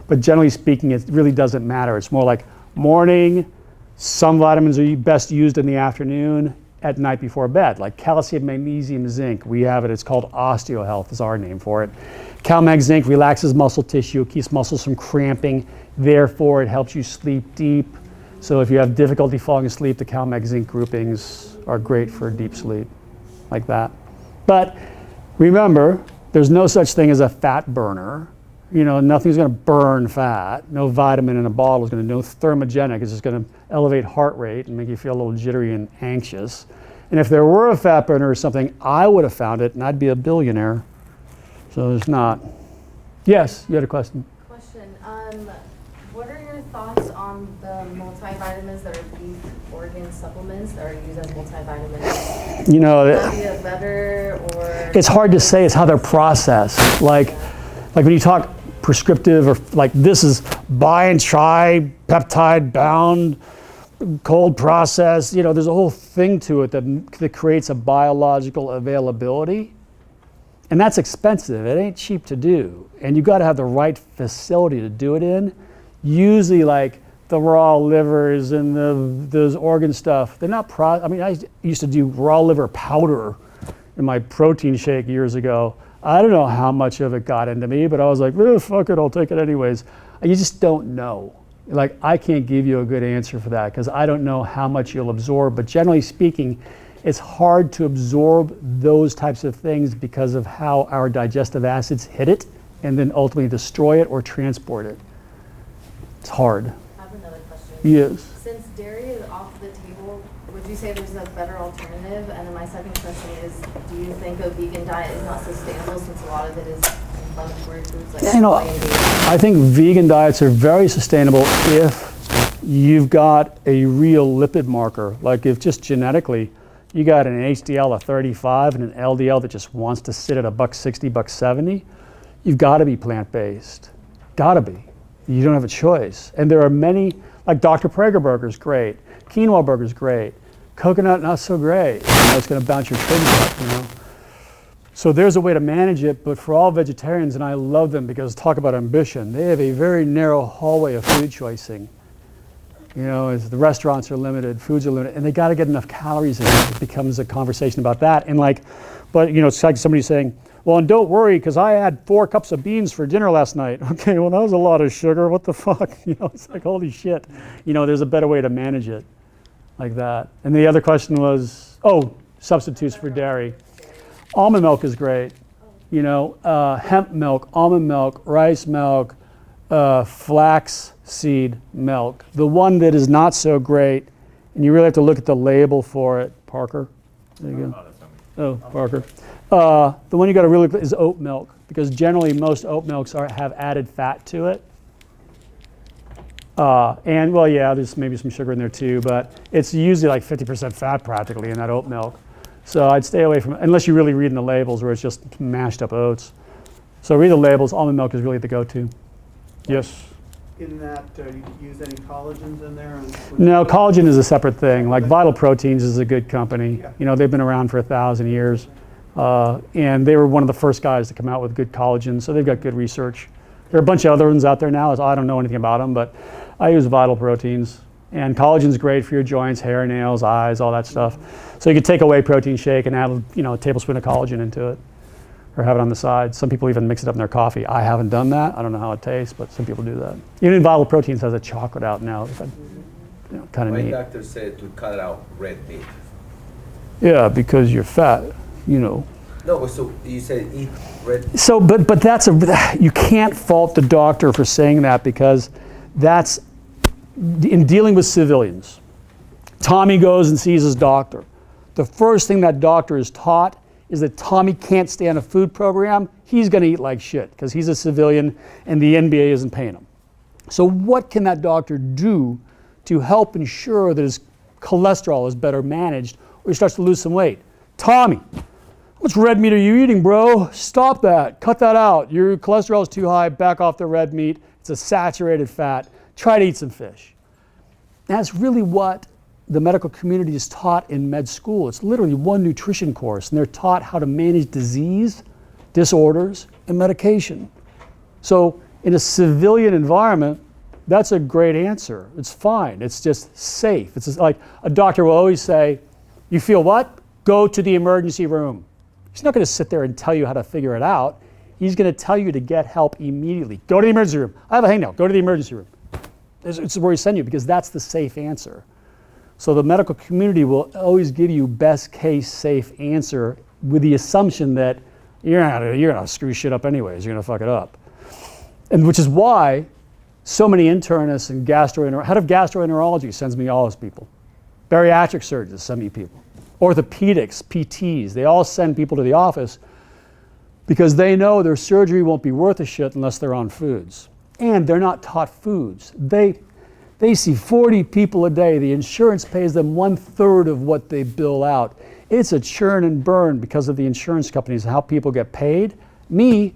But generally speaking, it really doesn't matter. It's more like morning. Some vitamins are best used in the afternoon, at night before bed, like calcium, magnesium, zinc. We have it. It's called OsteoHealth is our name for it. CalMag Zinc relaxes muscle tissue, keeps muscles from cramping. Therefore, it helps you sleep deep. So if you have difficulty falling asleep, the CalMag Zinc groupings are great for deep sleep, like that. But remember, there's no such thing as a fat burner. You know, nothing's going to burn fat. No vitamin in a bottle is going to, no thermogenic. It's just going to elevate heart rate and make you feel a little jittery and anxious. And if there were a fat burner or something, I would have found it and I'd be a billionaire. So there's not. Yes, you had a question. Question. What are your thoughts on the multivitamins that are beef organ supplements that are used as multivitamins? You know, Would that be a better or? it's hard to say. It's how they're processed. Like when you talk prescriptive or like this is bi and tri-peptide bound, cold processed, you know, there's a whole thing to it that creates a biological availability. And that's expensive. It ain't cheap to do. And you got to have the right facility to do it in. Usually like the raw livers and those organ stuff, they're not I mean, I used to do raw liver powder in my protein shake years ago. I don't know how much of it got into me, but I was like, fuck it, I'll take it anyways. You just don't know. Like, I can't give you a good answer for that because I don't know how much you'll absorb, but generally speaking, it's hard to absorb those types of things because of how our digestive acids hit it and then ultimately destroy it or transport it. It's hard. I have another question. Yes. Since dairy is off the table, would you say there's a better alternative? And then my second question is, do you think a vegan diet is not sustainable since a lot of it is inflammatory foods like You know, soy and dairy? I think vegan diets are very sustainable if you've got a real lipid marker. Like if just genetically, you got an HDL of 35 and an LDL that just wants to sit at $160, $170, you've got to be plant-based. Got to be. You don't have a choice. And there are many, like Dr. Prager burger's great, quinoa burger's great, coconut not so great. You know, it's going to bounce your trim up, you know. So there's a way to manage it, but for all vegetarians, and I love them because talk about ambition, they have a very narrow hallway of food choicing. You know, as the restaurants are limited, foods are limited, and they got to get enough calories in it. It becomes a conversation about that. And like, but you know, it's like somebody saying, well, and don't worry, because I had 4 cups of beans for dinner last night. Okay, well, that was a lot of sugar. What the fuck? You know, it's like, holy shit. You know, there's a better way to manage it like that. And the other question was, oh, substitutes for dairy. Almond milk is great. You know, hemp milk, almond milk, rice milk, flax seed milk. The one that is not so great, and you really have to look at the label for it, Parker. There you go. Oh, Parker. The one you got to really is oat milk, because generally most oat milks have added fat to it. And well, yeah, there's maybe some sugar in there too, but it's usually like 50% fat practically in that oat milk. So I'd stay away from it, unless you really read in the labels where it's just mashed up oats. So read the labels, almond milk is really the go-to. Yes? In that, you use any collagens in there? No, collagen is a separate thing. Like Vital Proteins is a good company. Yeah. You know, they've been around for 1,000 years. And they were one of the first guys to come out with good collagen, so they've got good research. There are a bunch of other ones out there now. I don't know anything about them, but I use Vital Proteins. And collagen's great for your joints, hair, nails, eyes, all that stuff. So you could take a whey protein shake and add, you know, a tablespoon of collagen into it, or have it on the side. Some people even mix it up in their coffee. I haven't done that. I don't know how it tastes, but some people do that. Even Vital Proteins has a chocolate out now. You know, kind of My neat. doctor said to cut out red meat. Yeah, because you're fat, you know. No, but so you said eat red. So, but that's you can't fault the doctor for saying that, because that's in dealing with civilians. Tommy goes and sees his doctor. The first thing that doctor is taught is that Tommy can't stand a food program. He's going to eat like shit because he's a civilian and the NBA isn't paying him. So what can that doctor do to help ensure that his cholesterol is better managed, or he starts to lose some weight? Tommy, how much red meat are you eating, bro? Stop that. Cut that out. Your cholesterol is too high. Back off the red meat. It's a saturated fat. Try to eat some fish. That's really what the medical community is taught in med school. It's literally one nutrition course, and they're taught how to manage disease, disorders, and medication. So in a civilian environment, that's a great answer. It's fine. It's just safe. It's just like a doctor will always say, you feel what? Go to the emergency room. He's not going to sit there and tell you how to figure it out. He's going to tell you to get help immediately. Go to the emergency room. I have a hangnail. Go to the emergency room. It's where he sends you, because that's the safe answer. So the medical community will always give you best case safe answer with the assumption that you're gonna screw shit up anyways. You're gonna fuck it up. And which is why so many internists and head of gastroenterology sends me all his people. Bariatric surgeons send me people. Orthopedics, PTs, they all send people to the office because they know their surgery won't be worth a shit unless they're on foods. And they're not taught foods. They see 40 people a day. The insurance pays them 1/3 of what they bill out. It's a churn and burn because of the insurance companies and how people get paid. Me,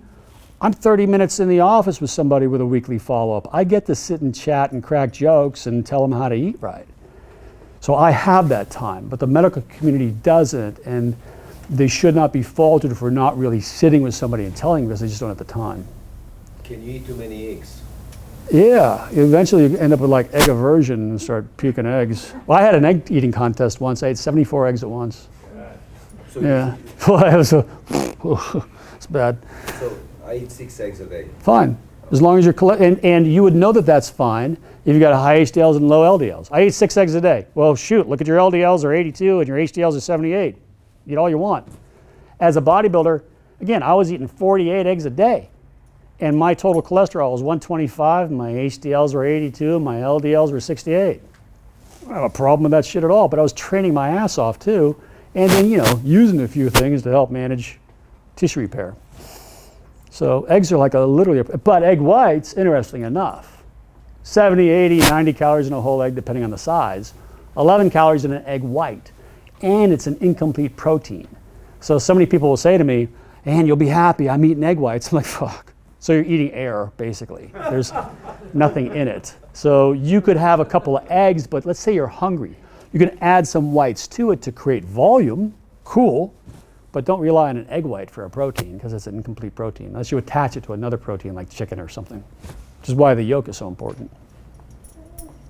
I'm 30 minutes in the office with somebody with a weekly follow-up. I get to sit and chat and crack jokes and tell them how to eat right. So I have that time, but the medical community doesn't, and they should not be faulted for not really sitting with somebody and telling because they just don't have the time. Can you eat too many eggs? Yeah, eventually you end up with like egg aversion and start puking eggs. Well, I had an egg eating contest once. I ate 74 eggs at once. So Yeah, well, it was it's bad. So I eat 6 eggs a day. Fine, as long as you're and you would know that that's fine if you got high HDLs and low LDLs. I eat 6 eggs a day. Well, shoot, look at your LDLs are 82 and your HDLs are 78. Eat all you want. As a bodybuilder, again, I was eating 48 eggs a day. And my total cholesterol was 125, my HDLs were 82, my LDLs were 68. I don't have a problem with that shit at all, but I was training my ass off too, and then, using a few things to help manage tissue repair. So eggs are like but egg whites, interesting enough, 70, 80, 90 calories in a whole egg, depending on the size, 11 calories in an egg white, and it's an incomplete protein. So many people will say to me, "And you'll be happy, I'm eating egg whites." I'm like, fuck. So you're eating air, basically. There's nothing in it. So you could have a couple of eggs, but let's say you're hungry. You can add some whites to it to create volume, cool, but don't rely on an egg white for a protein because it's an incomplete protein, unless you attach it to another protein like chicken or something, which is why the yolk is so important.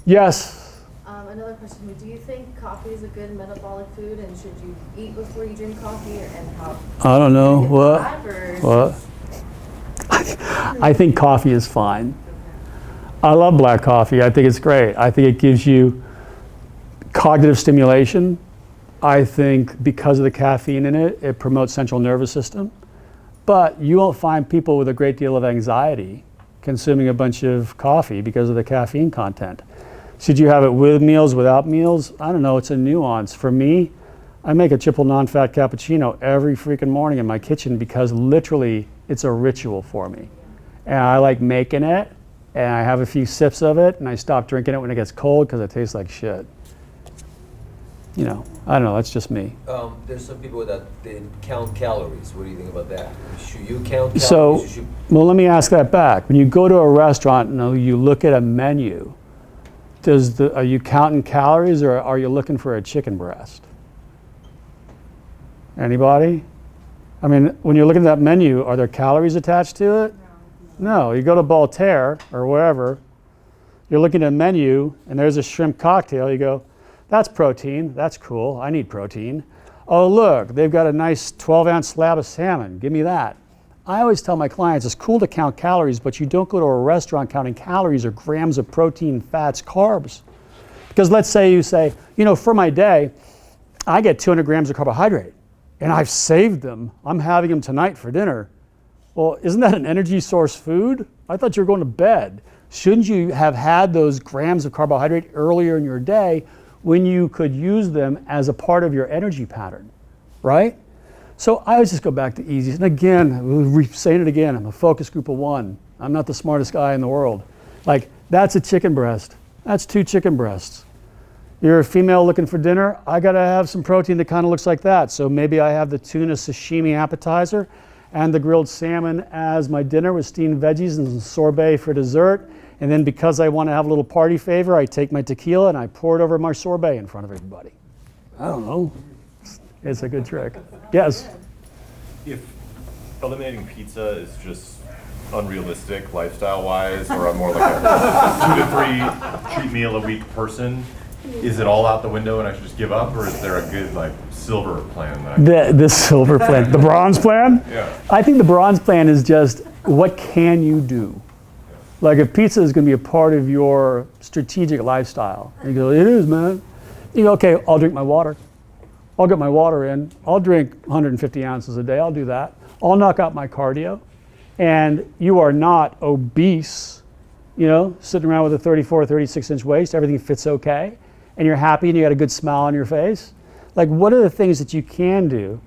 Yes? Another question, do you think coffee is a good metabolic food, and should you eat before you drink coffee, and how? I don't know. What? What? I think coffee is fine. I love black coffee. I think it's great. I think it gives you cognitive stimulation. I think because of the caffeine in it, it promotes central nervous system. But you won't find people with a great deal of anxiety consuming a bunch of coffee because of the caffeine content. Should you have it with meals, without meals? I don't know. It's a nuance. For me, I make a triple non-fat cappuccino every freaking morning in my kitchen because literally it's a ritual for me. And I like making it, and I have a few sips of it, and I stop drinking it when it gets cold because it tastes like shit. I don't know, that's just me. There's some people that they count calories. What do you think about that? Should you count calories? So, well, let me ask that back. When you go to a restaurant and you look at a menu, are you counting calories or are you looking for a chicken breast? Anybody? I mean, when you're looking at that menu, are there calories attached to it? No. You go to Voltaire or wherever, you're looking at a menu and there's a shrimp cocktail. You go, that's protein. That's cool. I need protein. Oh, look, they've got a nice 12-ounce slab of salmon. Give me that. I always tell my clients it's cool to count calories, but you don't go to a restaurant counting calories or grams of protein, fats, carbs. Because let's say you say, for my day, I get 200 grams of carbohydrate. And I've saved them. I'm having them tonight for dinner. Well, isn't that an energy source food? I thought you were going to bed. Shouldn't you have had those grams of carbohydrate earlier in your day when you could use them as a part of your energy pattern, right? So I always just go back to easy. And again, we're saying it again, I'm a focus group of 1. I'm not the smartest guy in the world. Like, that's a chicken breast. That's 2 chicken breasts. You're a female looking for dinner, I gotta have some protein that kind of looks like that. So maybe I have the tuna sashimi appetizer and the grilled salmon as my dinner with steamed veggies and some sorbet for dessert. And then because I want to have a little party favor, I take my tequila and I pour it over my sorbet in front of everybody. I don't know. It's a good trick. Yes? If eliminating pizza is just unrealistic lifestyle-wise, or I'm more like a 2 to 3 cheat meal a week person, is it all out the window and I should just give up, or is there a good silver plan that I the silver plan, the bronze plan? Yeah. I think the bronze plan is just what can you do? Like if pizza is going to be a part of your strategic lifestyle, and you go, it is, man. You go, okay, I'll drink my water. I'll get my water in. I'll drink 150 ounces a day. I'll do that. I'll knock out my cardio. and you are not obese, you know, sitting around with a 34 or 36-inch waist, everything fits okay, and you're happy and you got a good smile on your face, like what are the things that you can do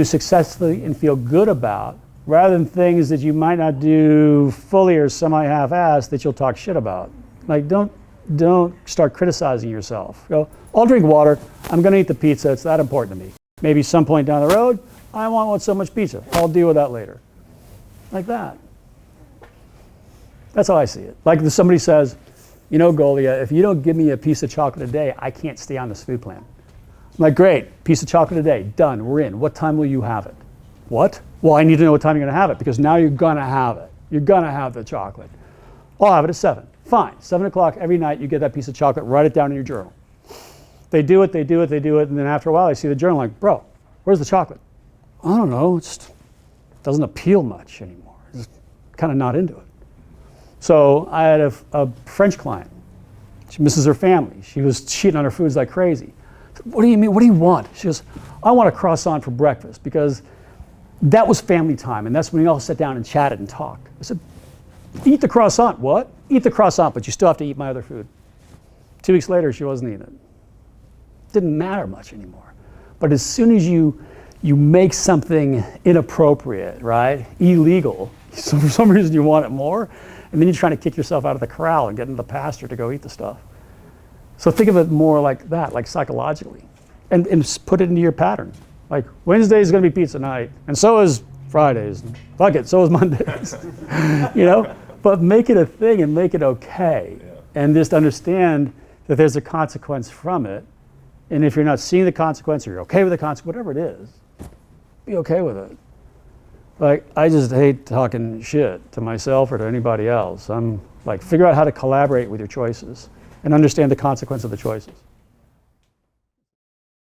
successfully and feel good about, rather than things that you might not do fully or semi-half-assed that you'll talk shit about. Like don't start criticizing yourself. Go, I'll drink water, I'm gonna eat the pizza, it's that important to me. Maybe some point down the road, I want so much pizza, I'll deal with that later. Like that. That's how I see it. Like if somebody says, you know, Goglia, if you don't give me a piece of chocolate a day, I can't stay on this food plan. I'm like, great, piece of chocolate a day, done, we're in. What time will you have it? What? Well, I need to know what time you're gonna have it, because now you're gonna have it. You're gonna have the chocolate. I'll have it at 7. Fine, 7 o'clock every night, you get that piece of chocolate, write it down in your journal. They do it, and then after a while, I see the journal like, bro, where's the chocolate? I don't know, it just doesn't appeal much anymore. Just kind of not into it. So I had a French client. She misses her family. She was cheating on her foods like crazy. I said, what do you mean, what do you want? She goes, I want a croissant for breakfast, because that was family time, and that's when we all sat down and chatted and talked. I said, eat the croissant. What? Eat the croissant, but you still have to eat my other food. 2 weeks later, she wasn't eating it. Didn't matter much anymore. But as soon as you make something inappropriate, right, illegal, so for some reason you want it more, and then you're trying to kick yourself out of the corral and get into the pasture to go eat the stuff. So think of it more like that, like psychologically, and put it into your pattern. Like Wednesday is going to be pizza night, and so is Fridays. Fuck it, so is Mondays. You know, but make it a thing and make it okay, and just understand that there's a consequence from it. And if you're not seeing the consequence, or you're okay with the consequence, whatever it is, be okay with it. Like, I just hate talking shit to myself or to anybody else. I'm like, figure out how to collaborate with your choices and understand the consequence of the choices.